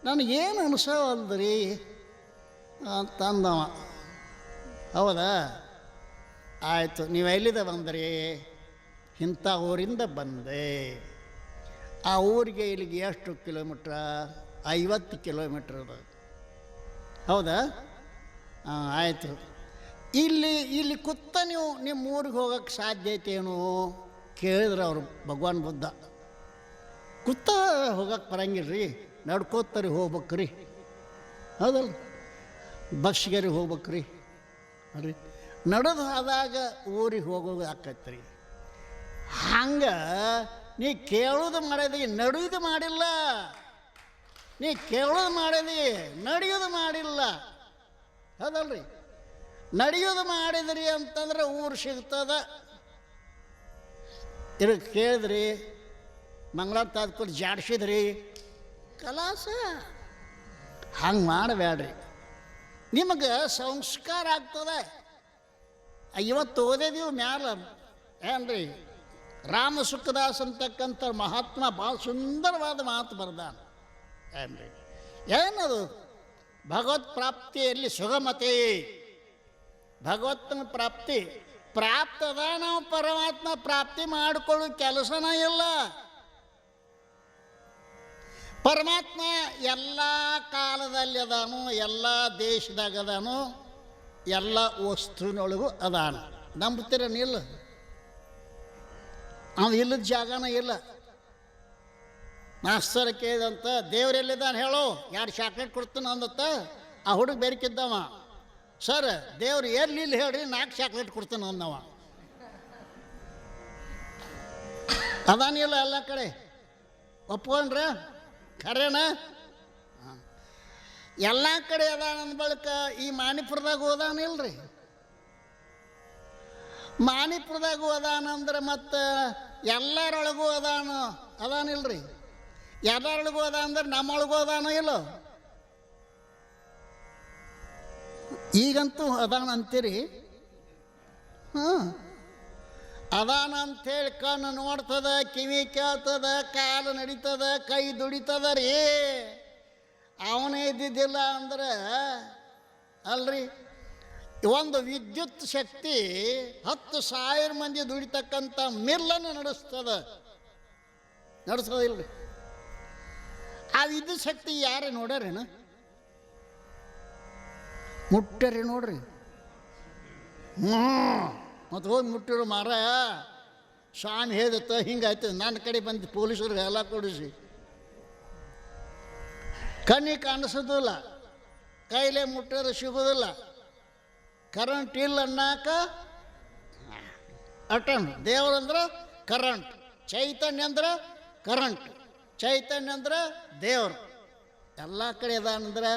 ನನಗೇನು ಅನಿಸೋವಲ್ದ್ರಿ ಅಂತಂದವ. ಹೌದಾ? ಆಯಿತು, ನೀವು ಎಲ್ಲಿಂದ ಬಂದ್ರಿ? ಇಂಥ ಊರಿಂದ ಬಂದೆ. ಆ ಊರಿಗೆ ಇಲ್ಲಿಗೆ ಎಷ್ಟು ಕಿಲೋಮೀಟ್ರ? 50 ಕಿಲೋಮೀಟ್ರ್ ಅದ. ಹೌದಾ? ಆಯಿತು. ಇಲ್ಲಿ ಕುತ್ತ ನೀವು ನಿಮ್ಮ ಊರಿಗೆ ಹೋಗೋಕ್ಕೆ ಸಾಧ್ಯ ಐತೇನು ಕೇಳಿದ್ರೆ ಅವರು ಭಗವಾನ್ ಬುದ್ಧ. ಕುತ್ತ ಹೋಗಕ್ಕೆ ಬರಂಗಿಲ್ರಿ, ನಡ್ಕೋತಾರೆ ಹೋಗ್ಬೇಕ್ರಿ, ಹೌದಲ್ಲ? ಬಸ್ಗರಿ ಹೋಗ್ಬೇಕ್ರಿ ಅಲ್ರಿ? ನಡೆದು ಆದಾಗ ಊರಿಗೆ ಹೋಗೋದು ಆಕೈತ್ರಿ. ಹಂಗೆ ನೀ ಕೇಳೋದು ಮಾಡಿದಿ, ನಡೆಯೋದು ಮಾಡಿಲ್ಲ. ನೀ ಕೇಳೋದು ಮಾಡಿದಿ, ನಡೆಯೋದು ಮಾಡಿಲ್ಲ, ಹೌದಲ್ರಿ? ನಡೆಯೋದು ಮಾಡಿದ್ರಿ ಅಂತಂದ್ರೆ ಊರು ಸಿಗ್ತದ. ಇದಕ್ಕೆ ಕೇಳಿದ್ರಿ, ಮಂಗಳಾರ ತಾದ್ಕೊಂಡು ಜಾಡಿಸಿದ್ರಿ, ಕಲಾಸ. ಹಂಗೆ ಮಾಡಬೇಡ್ರಿ, ನಿಮಗೆ ಸಂಸ್ಕಾರ ಆಗ್ತದೆ. ಇವತ್ತು ಓದಿದೀವಿ ಮ್ಯಾಲ ಏನ್ರಿ, ರಾಮ ಸುಖದಾಸ್ ಅಂತಕ್ಕಂಥ ಮಹಾತ್ಮ ಭಾಳ ಸುಂದರವಾದ ಮಾತು ಬರ್ದಾನ. ಏನ್ರಿ ಏನದು? ಭಗವತ್ ಪ್ರಾಪ್ತಿಯಲ್ಲಿ ಸುಗಮತೆ, ಭಗವತ್ನ ಪ್ರಾಪ್ತಿ ಪ್ರಾಪ್ತದ. ನಾವು ಪರಮಾತ್ಮ ಪ್ರಾಪ್ತಿ ಮಾಡಿಕೊಳ್ಳೋ ಕೆಲಸನೇ ಇಲ್ಲ. ಪರಮಾತ್ಮ ಎಲ್ಲ ಕಾಲದಲ್ಲಿ ಅದಾನು, ಎಲ್ಲ ದೇಶದಾಗ ಅದಾನು, ಎಲ್ಲ ವಸ್ತುವಿನೊಳಗೂ ಅದಾನ. ನಂಬ್ತೀರನಿಲ್ಲ? ಅವನು ಇಲ್ಲದ ಜಾಗನ ಇಲ್ಲ. ಮಾಸ್ತರ್ ಕೇಳಿದಂತ, ದೇವ್ರೆಲ್ಲಿದ್ದಾನೆ ಹೇಳು, 2 ಚಾಕ್ಲೇಟ್ ಕೊಡ್ತಾನೆ ಅಂದತ್ತ. ಆ ಹುಡುಗ ಬೇರೆಕಿದ್ದವ, ಸರ್ ದೇವ್ರು ಎಲ್ಲಿಲ್ಲ ಹೇಳ್ರಿ, 4 ಚಾಕ್ಲೇಟ್ ಕೊಡ್ತಾನೆ ಅಂದವ. ಅದಾನಿಲ್ಲ ಎಲ್ಲ ಕಡೆ, ಒಪ್ಕೊಂಡ್ರ? ಖರೇನ? ಎಲ್ಲ ಕಡೆ ಅದಾನ ಅಂದ ಬಳಿಕ ಈ ಮಾಣಿಪುರದಾಗ ಹೋದಾನಿಲ್ರಿ. ಮಾಣಿಪುರದಾಗ ಹೋದಾನ ಅಂದ್ರೆ ಮತ್ತು ಎಲ್ಲರೊಳಗೂ ಅದಾನಿಲ್ರಿ. ಎಲ್ಲರೊಳಗೂ ಅದ ಅಂದ್ರೆ ನಮ್ಮೊಳಗೂ ಅದಾನೋ ಇಲ್ಲೋ? ಈಗಂತೂ ಅದಾನ ಅಂತೀರಿ. ಅದಾನ ಅಂಥೇಳಿ ಕಣ್ಣು ನೋಡ್ತದ, ಕಿವಿ ಕೇಳ್ತದ, ಕಾಲು ನಡೀತದ, ಕೈ ದುಡಿತದ ರೀ. ಅವನೇ ಇದ್ದಿದ್ದಿಲ್ಲ ಅಂದ್ರೆ ಅಲ್ರಿ, ಒಂದು ವಿದ್ಯುತ್ ಶಕ್ತಿ 10,000 ಮಂದಿ ದುಡಿತಕ್ಕಂಥ ಮಿಲ್ಲನ್ನು ನಡೆಸೋದಿಲ್ರಿ. ಆ ವಿದ್ಯುತ್ ಶಕ್ತಿ ಯಾರೇ ನೋಡ್ಯಾರೇನ? ಮುಟ್ಟರಿ ನೋಡ್ರಿ. ಮತ್ತು ಹೋಗಿ ಮುಟ್ಟಿರು ಮಾರಾಯ, ಸ್ವಾಮಿ ಹೇಳಿದತ್ತ ಹಿಂಗಾಯ್ತು. ನನ್ನ ಕಡೆ ಬಂದು ಪೊಲೀಸರು ಎಲ್ಲ ಕೊಡಿಸಿ, ಕಣ್ಣಿಗೆ ಕಾಣಿಸೋದಿಲ್ಲ, ಕೈಲೇ ಮುಟ್ಟೋದು ಸಿಗೋದಿಲ್ಲ. ಕರೆಂಟ್ ಇಲ್ಲ ಅನ್ನಕ ಅಟನ್. ದೇವ್ರಂದ್ರೆ ಕರೆಂಟ್, ಚೈತನ್ಯ ಅಂದ್ರೆ ಕರೆಂಟ್, ಚೈತನ್ಯ ಅಂದ್ರೆ ದೇವ್ರು. ಎಲ್ಲ ಕಡೆ ಅದಾನಂದ್ರೆ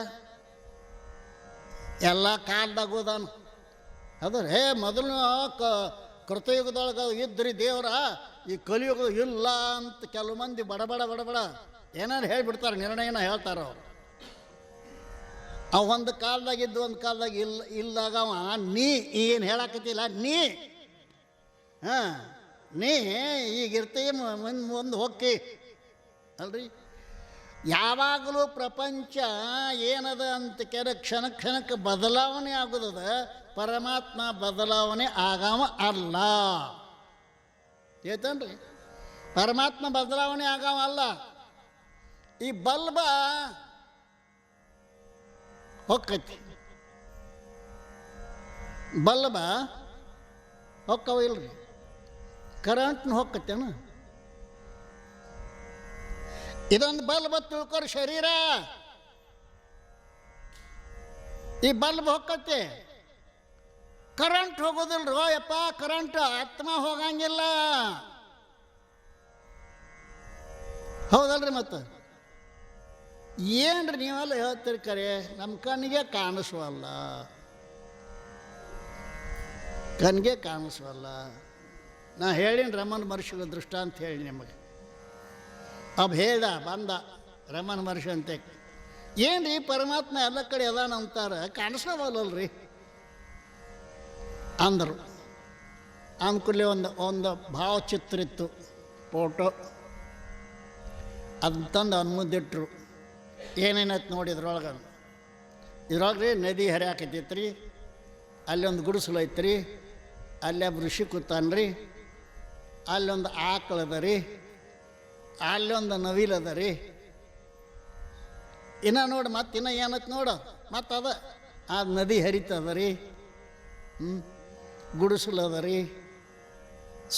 ಎಲ್ಲ ಕಾಲ್ದಾಗ ಹೋದಾನು. ಅದ್ರ ಮೊದಲು ಕೃತಯುಗದೊಳಗೆ ಇದ್ರಿ ದೇವರ, ಈ ಕಲಿಯುಗ ಇಲ್ಲ ಅಂತ ಕೆಲವು ಮಂದಿ ಬಡಬಡ ಏನಾರು ಹೇಳಿಬಿಡ್ತಾರೆ, ನಿರ್ಣಯನ ಹೇಳ್ತಾರೆ ಅವರು. ಅವು ಒಂದು ಕಾಲದಾಗಿದ್ದು ಒಂದು ಕಾಲದಾಗ ಇಲ್ದಾಗ ಅವ ನೀ ಏನು ಹೇಳಕತ್ತಿಲ್ಲ, ನೀ ಈಗಿರ್ತೀವಿ ಮುಂದೆ ಹೋಗಿ ಅಲ್ರಿ. ಯಾವಾಗಲೂ ಪ್ರಪಂಚ ಏನದ ಅಂತ ಕ್ಷಣಕ್ಕೆ ಬದಲಾವಣೆ ಆಗೋದದ, ಪರಮಾತ್ಮ ಬದಲಾವಣೆ ಆಗವ ಅಲ್ಲ. ಏತನ್ರಿ, ಪರಮಾತ್ಮ ಬದಲಾವಣೆ ಆಗವ ಅಲ್ಲ. ಈ ಬಲ್ಬ ಹೊಕ್ಕೈತಿ, ಬಲ್ಬ ಹೊಕ್ಕವ ಇಲ್ರಿ, ಕರೆಂಟ್ನ ಹೊಕ್ಕತ್ತೇನ. ಇದೊಂದು ಬಲ್ಬ್ ತಿಳ್ಕೊರಿ ಶರೀರ, ಈ ಬಲ್ಬ್ ಹೊಕ್ಕತ್ತೆ, ಕರೆಂಟ್ ಹೋಗೋದಿಲ್ರೋ ಯಪ್ಪ, ಕರೆಂಟ್ ಆತ್ಮ ಹೋಗಂಗಿಲ್ಲ. ಹೌದಲ್ರಿ? ಮತ್ತು ಏನ್ರಿ ನೀವೆಲ್ಲ ಹೇಳ್ತೀರಿ, ಕರೆ ನಮ್ಮ ಕಣ್ಣಿಗೆ ಕಾಣಿಸುವಲ್ಲ, ಕಣ್ಣಿಗೆ ಕಾಣಿಸುವಲ್ಲ. ನಾ ಹೇಳೀನಿ ರಮಣ ಮಹರ್ಷಿಗಳ ದೃಷ್ಟಾಂತ ಹೇಳಿ ನಿಮಗೆ. ಹೇಳ್ದ ಬಂದ ರಮಣ ಮಹರ್ಷಿ ಅಂತ, ಏನ್ರಿ ಪರಮಾತ್ಮ ಎಲ್ಲ ಕಡೆ ಅದಾನ ಅಂತಾರೆ, ಕಾಣಿಸೋವಲ್ಲಲ್ರಿ ಅಂದರು. ಅಂದ್ಕೂಡಲೇ ಒಂದು ಭಾವಚಿತ್ರ ಇತ್ತು, ಫೋಟೋ, ಅದನ್ನ ತಂದು ಅವನ ಮುಂದಿಟ್ರು. ಏನೇನೈತೆ ನೋಡಿ ಇದ್ರೊಳಗೆ ನದಿ ಹರಿಯಾಕತ್ತೈತೆ ರೀ, ಅಲ್ಲೊಂದು ಗುಡಿಸಲು ಐತ್ರಿ, ಅಲ್ಲೇ ಋಷಿ ಕೂತಾನ್ರಿ, ಅಲ್ಲೊಂದು ಆಕಳದ ರೀ, ಅಲ್ಲೊಂದು ನವಿಲದ ರೀ. ಇನ್ನು ನೋಡಿ ಮತ್ತಿನ್ನ ಏನೈತೆ ನೋಡು, ಮತ್ತು ಆ ನದಿ ಹರಿತದ ರೀ, ಗುಡಿಸಲದ ರೀ,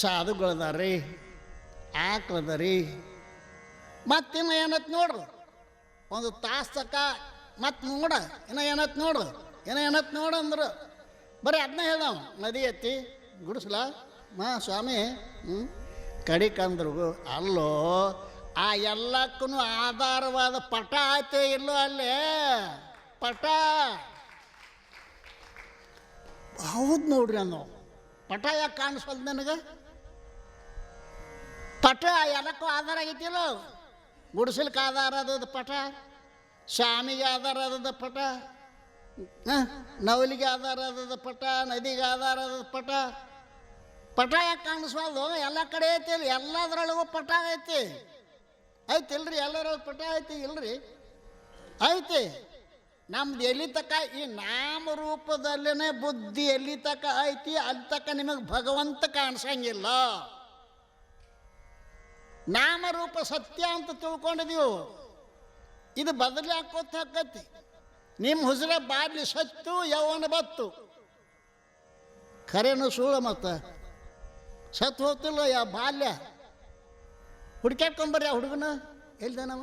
ಸಾಧುಗಳದ ರೀ, ಆಕಳದ ರೀ. ಮತ್ತಿನ್ನು ಏನೈತೆ ನೋಡ್ರಿ, ಒಂದು ತಾಸು ತಕ ಮತ್ತು ನೋಡ ಏನೋ ಏನೈತೆ ನೋಡು ಅಂದರು. ಬರೀ ಅದನ್ನ ಹೇಳ್ದವ, ನದಿ ಎತ್ತಿ ಗುಡಿಸಲ ಸ್ವಾಮಿ ಕಡಿಕಂದ್ರು. ಅಲ್ಲೋ ಆ ಎಲ್ಲಕ್ಕೂ ಆಧಾರವಾದ ಪಟ ಆಯ್ತು ಇಲ್ಲೋ, ಅಲ್ಲೇ ಪಟ. ಹೌದು ನೋಡ್ರಿ ಅನ್ನೋ, ಪಟ ಯಾಕೆ ಕಾಣಿಸಲ್ದು ನನಗೆ? ಪಟ ಎಲ್ಲಕ್ಕೂ ಆಧಾರ ಆಗೈತಿಲ್ಲ. ಗುಡಿಸಲಿಕ್ಕೆ ಆಧಾರ ಆದದ ಪಟ, ಸ್ವಾಮಿಗೆ ಆಧಾರ ಆದದ ಪಟ, ನವಲಿಗೆ ಆಧಾರ ಆದದ ಪಟ, ನದಿಗೆ ಆಧಾರ ಆದದ ಪಟ. ಪಟ ಯಾಕೆ ಕಾಣಿಸ್ಬಾರ್ದು? ಎಲ್ಲ ಕಡೆ ಐತಿ, ಎಲ್ಲದರೊಳಗೂ ಪಟ ಐತಿಲ್ರಿ, ಎಲ್ಲರೊಳಗೆ ಪಟ ಐತಿ ಇಲ್ರಿ? ಐತಿ. ನಮ್ದು ಎಲ್ಲಿ ತಕ ಈ ನಾಮರೂಪದಲ್ಲೇ ಬುದ್ಧಿ ಎಲ್ಲಿ ತಕ ಐತಿ, ಅಲ್ಲಿ ತಕ ನಿಮಗೆ ಭಗವಂತ ಕಾಣಿಸಂಗಿಲ್ಲ. ನಾಮರೂಪ ಸತ್ಯ ಅಂತ ತಿಳ್ಕೊಂಡಿದೀವು, ಇದು ಬದಲಿ ಹಾಕೋತ ಹಾಕತಿ. ನಿಮ್ಮ ಹುಜರ ಬಾಡ್ಲಿ ಸತ್ತು ಯೌವನ ಬತ್ತು, ಖರೇನು ಸುಳ್ಳು. ಮತ್ತು ಸತ್ತು ಹೋಗ್ತಿಲ್ಲ ಯಾವ ಬಾಲ್ಯ. ಹುಡ್ಕ್ಯಾಡ್ಕೊಂಬರ್ರಿ ಆ ಹುಡುಗನ, ಎಲ್ದಾನವ,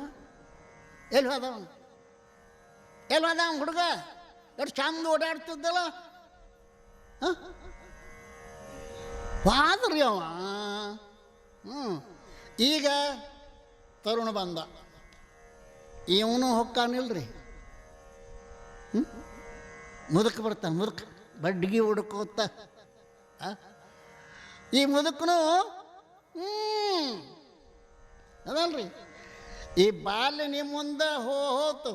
ಎಲ್ಲಿ ಹೋದವ ಹುಡುಗ? ಎಷ್ಟು ಚಂದ ಓಡಾಡ್ತಿದ್ದಲ್ಲ, ವಾದ್ರಿ ಅವ. ಈಗ ತರುಣ ಬಂದ, ಇವನು ಹೊಕ್ಕಾನಿಲ್ರಿ, ಮುದುಕ ಬರ್ತಾನೆ, ಮುದುಕ ಬಡ್ಡಿಗೆ ಹುಡುಕೋತ. ಈ ಮುದುಕನು ಅದಲ್ರಿ, ಈ ಬಾಲ್ಯ ನಿಮ್ಮ ಮುಂದೆ ಹೋತು,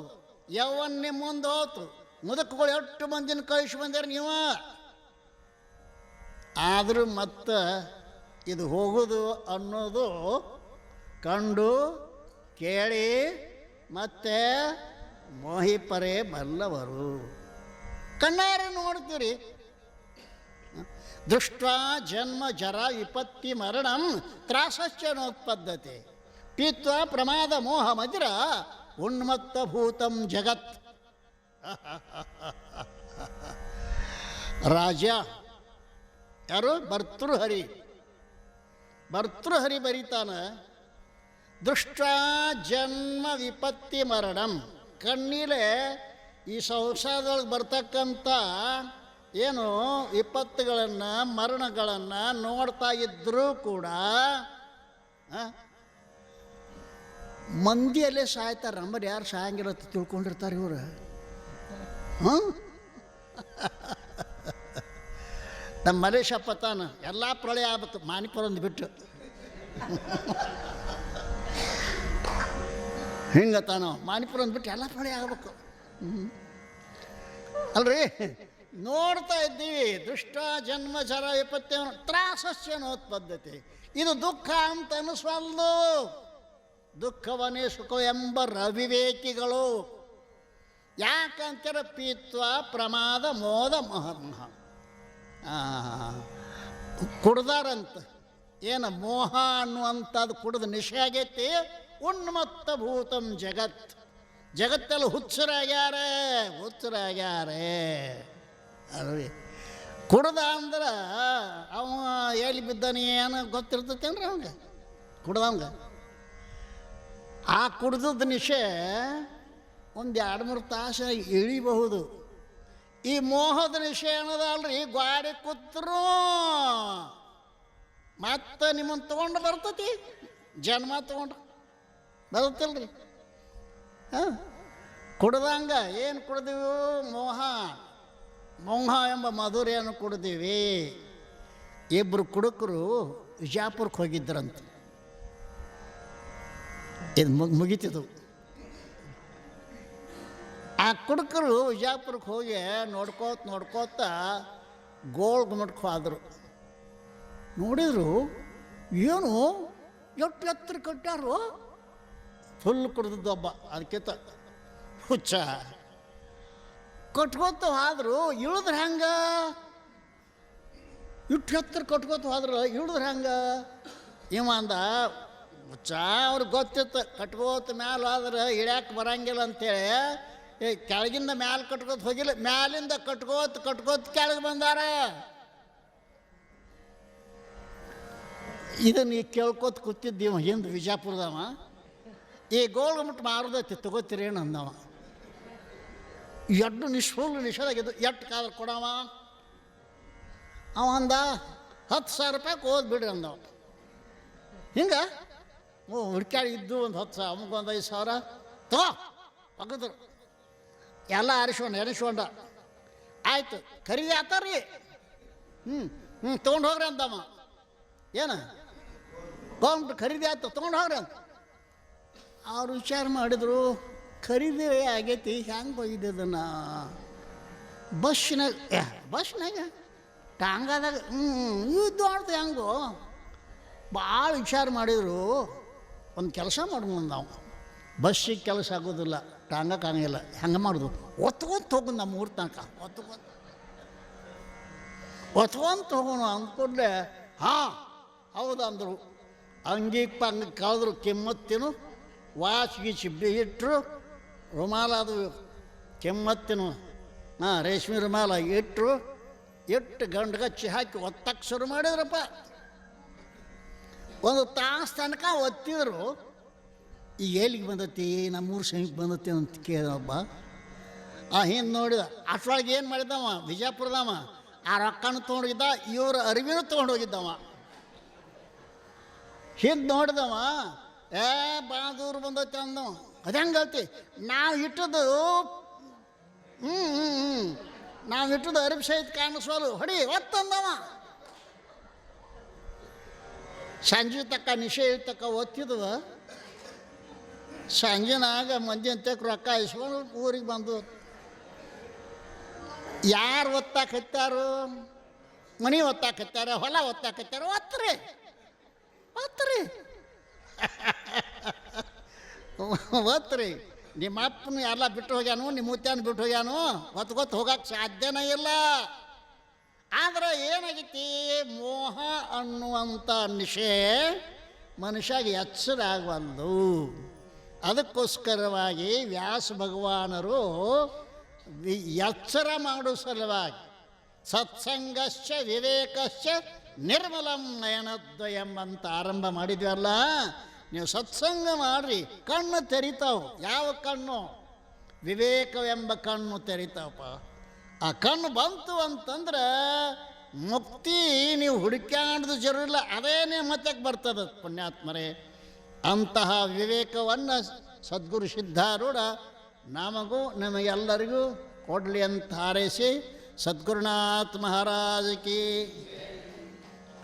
ಯೌವನ್ ನಿಮ್ಮ ಮುಂದೆ ಹೋತು, ಮುದುಕಗಳು ಎಷ್ಟು ಮಂದಿನ ಕಳಿಸಿ ಬಂದ್ಯಾರ ನೀವು. ಆದರೂ ಮತ್ತೆ ಇದು ಹೋಗೋದು ಅನ್ನೋದು ಕಂಡು ಕೇಳಿ ಮತ್ತೆ ಮೋಹಿಪರೇ ಬಲ್ಲವರು. ಕಣ್ಣಾರೆ ನೋಡ್ತೀರಿ. ದೃಷ್ಟ ಜನ್ಮ ಜರ ವಿಪತ್ತಿ ಮರಣಂ ತ್ರಾಸಶ್ಚ ನೋತ್ಪದ್ಯತೆ ಪೀತ್ವ ಪ್ರಮಾದ ಮೋಹ ಮದಿರ ಉನ್ಮತ್ತ ಭೂತಂ ಜಗತ್. ರಾಜ ಯಾರು? ಭರ್ತೃಹರಿ ಬರೀತಾನ, ದೃಷ್ಟ ಜನ್ಮ ವಿಪತ್ತಿ ಮರಣಂ. ಕಣ್ಣಿಲೆ ಈ ಸಂಸಾರದೊಳಗೆ ಬರ್ತಕ್ಕಂಥ ಏನು ವಿಪತ್ತುಗಳನ್ನು ಮರಣಗಳನ್ನು ನೋಡ್ತಾ ಇದ್ದರೂ ಕೂಡ ಮಂದಿಯಲ್ಲೇ ಸಾಯ್ತಾರೆ. ನಮ್ಮಲ್ಲಿ ಯಾರು ಸಾಯಂಗಿರತ್ತೆ ತಿಳ್ಕೊಂಡಿರ್ತಾರೆ ಇವರು. ನಮ್ಮ ಮಲೇಶಪ್ಪ ತಾನು ಎಲ್ಲ ಪ್ರಳಯ ಆಗ್ಬೇಕು ಮಾನಿಪುರ ಒಂದು ಬಿಟ್ಟು ಹಿಂಗೆ ತಾನು ಮಾನಿಪುರ ಒಂದು ಬಿಟ್ಟು ಎಲ್ಲ ಪ್ರಳಯ ಆಗ್ಬೇಕು. ಅಲ್ರಿ ನೋಡ್ತಾ ಇದ್ದೀವಿ ದುಷ್ಟ ಜನ್ಮ ಜರ ವಿಪತ್ಯ ತ್ರಾಸಸ್ಯ ನೋತ್ಪದ್ಧತಿ. ಇದು ದುಃಖ ಅಂತ ಅನಿಸ್ವಲ್ದು. ದುಃಖವನ್ನೇ ಸುಖ ಎಂಬ ಅವಿವೇಕಿಗಳು. ಯಾಕಂತಾರೆ ಪೀತ್ವ ಪ್ರಮಾದ ಮೋದ ಮಹರ್ಮಃ ಕುಡ್ದಾರಂತ. ಏನು ಮೋಹ ಅನ್ನುವಂಥದ್ದು ಕುಡಿದು ನಿಶೆ ಆಗೈತಿ. ಉನ್ಮತ್ತ ಭೂತಂ ಜಗತ್, ಜಗತ್ತೆಲ್ಲ ಹುಚ್ಚರಾಗ್ಯಾರೆ ಅಲ್ರಿ. ಕುಡ್ದ ಅಂದ್ರೆ ಅವ ಎಲ್ಲಿ ಬಿದ್ದಾನೆ ಏನೋ ಗೊತ್ತಿರ್ತೈತೇನ್ರಿ ಅವಂಗೆ ಕುಡ್ದವಂಗೆ. ಆ ಕುಡ್ದದ ನಿಶೆ ಒಂದು 2-3 ತಾಸು ಇಳಿಬಹುದು. ಈ ಮೋಹದ ನಿಶೆ ಅನ್ನೋದಲ್ರಿ, ಗಾಡಿ ಕೂತ್ರು ಮತ್ತೆ ನಿಮ್ಮನ್ನು ತೊಗೊಂಡು ಬರ್ತತಿ, ಜನ್ಮ ತೊಗೊಂಡು ಬರುತ್ತಲ್ರಿ. ಹಾಂ, ಕುಡ್ದಂಗೆ ಏನು ಕುಡ್ದೀವಿ? ಮೋಹ ಎಂಬ ಮಧುರೆಯನ್ನು ಕುಡ್ದೀವಿ. ಇಬ್ಬರು ಕುಡುಕರು ವಿಜಾಪುರಕ್ಕೆ ಹೋಗಿದ್ದರಂತೆ. ಇದು ಮುಗಿತಿದ್ದು. ಆ ಕುಡುಕರು ವಿಜಾಪುರಕ್ಕೆ ಹೋಗಿ ನೋಡ್ಕೋತ ಗೋಳ್ ಗುಮ್ಮಟಕ್ಕೆ ಹೋದರು. ನೋಡಿದ್ರು ಏನು ಎಷ್ಟು ಎತ್ತರ ಕಟ್ಟಾರು. ಫುಲ್ ಕುಡ್ದದ್ದೊಬ್ಬ, ಅದಕ್ಕಿಂತ ಹುಚ್ಚ. ಕಟ್ಕೋತ ಹೋದ್ರು, ಇಳಿದ್ರೆ ಹೆಂಗ? ಇಟ್ಟು ಎತ್ತರ ಕಟ್ಕೋತ ಹೋದ್ರು, ಇಳಿದ್ರೆ ಹೆಂಗ? ಇವ ಅಂದ, ಹುಚ್ಚ ಅವ್ರಿಗೆ ಗೊತ್ತಿತ್ತು ಕಟ್ಕೋತ ಮ್ಯಾಲೆ ಆದ್ರೆ ಇಳ್ಯಾಕೆ ಬರಂಗಿಲ್ಲ ಅಂತೇಳಿ ಕೆಳಗಿಂದ ಮ್ಯಾಲೆ ಕಟ್ಕೋತ ಹೋಗಿಲ್ಲ, ಮ್ಯಾಲಿಂದ ಕಟ್ಕೋತ ಕೆಳಗೆ ಬಂದಾರ. ಇದನ್ನು ಈಗ ಕೇಳ್ಕೋತ ಕೂತಿದ್ದೀವ ಹಿಂದೆ ವಿಜಾಪುರದವ. ಈ ಗೋಳ್ಗುಮ್ಮಟ ಮಾರೋದೈತಿ ತಗೋತೀರೇನು ಅಂದವ. ಎಡ್ಡು ನಿಷೇಧಾಗಿದ್ದು. ಎಷ್ಟು ಕಾದ್ರೆ ಕೊಡವ? ಅವ ಅಂದ 10,000 ರೂಪಾಯಿಗೆ ಓದ್ಬಿಡ್ರಿ ಅಂದವ. ಹಿಂಗೆ ಹುಡ್ಕ್ಯಾಡಿ ಇದ್ದು ಒಂದು 10,000, ಅಮ್ಮಗೊಂದು 5,000 ತಗೋ ಒಗದ್ರು. ಎಲ್ಲ ಎನಿಸ್ಕೊಂಡ ಆಯ್ತು. ಖರೀದಿ ಆತಾರ್ರಿ. ತೊಗೊಂಡು ಹೋಗ್ರಿ ಅಂತಮ್ಮ. ಏನು ತೊಗೊಂಡು ಖರೀದಿ ಆಯ್ತು, ತೊಗೊಂಡು ಹೋಗ್ರಿ ಅಂತ. ಅವ್ರು ವಿಚಾರ ಮಾಡಿದ್ರು, ಖರೀದಿ ಆಗೈತಿ, ಹೆಂಗೆ ಹೋಗಿದ್ದದನ್ನು ಬಸ್ನಾಗ ಟಾಂಗಾದಾಗ ಇದ್ದು ಆಡ್ತು ಹೆಂಗೋ. ಭಾಳ ವಿಚಾರ ಮಾಡಿದ್ರು. ಒಂದು ಕೆಲಸ ಮಾಡ್ಬೋದು ನಾವು, ಬಸ್ಸಿಗೆ ಕೆಲಸ ಆಗೋದಿಲ್ಲ, ಟಾಂಗಕ್ಕೆ ಆಗಂಗಿಲ್ಲ. ಹೆಂಗೆ ಮಾಡೋದು? ಒತ್ಕೊಂತ ಹೋಗೋದು ನಮ್ಮ ಊರು ತನಕ. ಒತ್ಕೊಂತ ಹೋಗೋಣ ಅಂದ್ಕೊಂಡ್ರೆ ಹಾಂ ಹೌದು ಅಂದರು. ಅಂಗಿಗೆ ಪಂಗಕ್ಕೆ ಕಳೆದ್ರು, ಕೆಮ್ಮತ್ತಿನ ವಾಚ್ ಗೀಚ್ ಇಟ್ಟರು, ರುಮಾಲ ಅದು ಕೆಮ್ಮತ್ತಿನ ರೇಷ್ಮೆ ರುಮಾಲ ಇಟ್ಟರು. ಗಂಡುಗಚ್ಚಿ ಹಾಕಿ ಒತ್ತಕ್ಕೆ ಶುರು ಮಾಡಿದ್ರಪ್ಪ. ಒಂದು ತಾಸು ತನಕ ಒತ್ತಿದ್ರು. ಈಗ ಎಲ್ಲಿಗೆ ಬಂದತಿ? ನಮ್ಮೂರು ಸಮೀಪ ಬಂದತಿ ಅಂತ ಕೇಳಬ್ಬ. ಹಿಂದೆ ನೋಡಿದ. ಅಷ್ಟೊಳಗೆ ಏನು ಮಾಡಿದ್ದವ ವಿಜಯಪುರದವ? ಆ ರೊಕ್ಕನೂ ತೊಗೊಂಡೋಗಿದ್ದ, ಇವ್ರ ಅರಿವಿನೂ ತೊಗೊಂಡೋಗಿದ್ದವ. ಹಿಂದೆ ನೋಡಿದವ, ಭಾಳ ದೂರ ಬಂದೈತಿ ಅಂದವ. ಅದು ಹೆಂಗೆ ಹೇಳ್ತಿ? ನಾವು ಇಟ್ಟದು ಅರಿವಿ ಸಹಿತ ಕಾಣಿಸೋಲು ಹೊಡಿ ಒತ್ತಂದವ. ಸಂಜೆ ತಕ್ಕ ನಿಶೆ ತಕ್ಕ ಒತ್ತಿದ್ವ. ಸಂಜೆನಾಗ ಮಂದಿ ಅಂತಕ್ಕೆ ರೊಕ್ಕ ಇಸ್ಕೊಂಡು ಊರಿಗೆ ಬಂದು ಯಾರು ಒತ್ತಾಕತ್ತಾರು? ಮನೆ ಒತ್ತಾಕತ್ತಾರ, ಹೊಲ ಒತ್ತಾಕತ್ತಾರ. ಒತ್ರಿ. ನಿಮ್ಮ ಅಪ್ಪನು ಎಲ್ಲ ಬಿಟ್ಟು ಹೋಗ್ಯಾನು, ನಿಮ್ಮ ಮುತ್ಯಾನ ಬಿಟ್ಟು ಹೋಗ್ಯಾನು, ಹೊತ್ಕೊತ್ತು ಹೋಗಕ್ಕೆ ಸಾಧ್ಯನೇ ಇಲ್ಲ. ಆದರೆ ಏನಾಗೈತಿ? ಮೋಹ ಅನ್ನುವಂಥ ನಿಶೆ ಮನುಷ್ಯಾಗ ಎಚ್ಚರ ಆಗವಲ್ದು. ಅದಕ್ಕೋಸ್ಕರವಾಗಿ ವ್ಯಾಸ ಭಗವಾನರು ಎಚ್ಚರ ಮಾಡೋ ಸಲುವಾಗಿ ಸತ್ಸಂಗಶ್ಚ ವಿವೇಕಶ್ಚ ನಿರ್ಮಲಂ ನಯನದ್ವಯಂ ಅಂತ ಆರಂಭ ಮಾಡಿದ್ವಲ್ಲ. ನೀವು ಸತ್ಸಂಗ ಮಾಡ್ರಿ, ಕಣ್ಣು ತೆರಿತಾವು. ಯಾವ ಕಣ್ಣು? ವಿವೇಕವೆಂಬ ಕಣ್ಣು ತೆರಿತಾವಪ್ಪ. ಆ ಕಣ್ಣು ಬಂತು ಅಂತಂದ್ರೆ ಮುಕ್ತಿ ನೀವು ಹುಡುಕ್ಯಾಡ್ದು ಜರೂರಿಲ್ಲ, ಅದೇ ಮತ್ತೆ ಬರ್ತದೆ ಪುಣ್ಯಾತ್ಮರೇ. ಅಂತಹ ವಿವೇಕವನ್ನು ಸದ್ಗುರು ಸಿದ್ಧಾರೂಢ ನಮಗೂ ನಮಗೆಲ್ಲರಿಗೂ ಕೊಡಲಿ ಅಂತ ಹಾರೈಸಿ ಸದ್ಗುರುನಾಥ್ ಮಹಾರಾಜ್ ಕಿ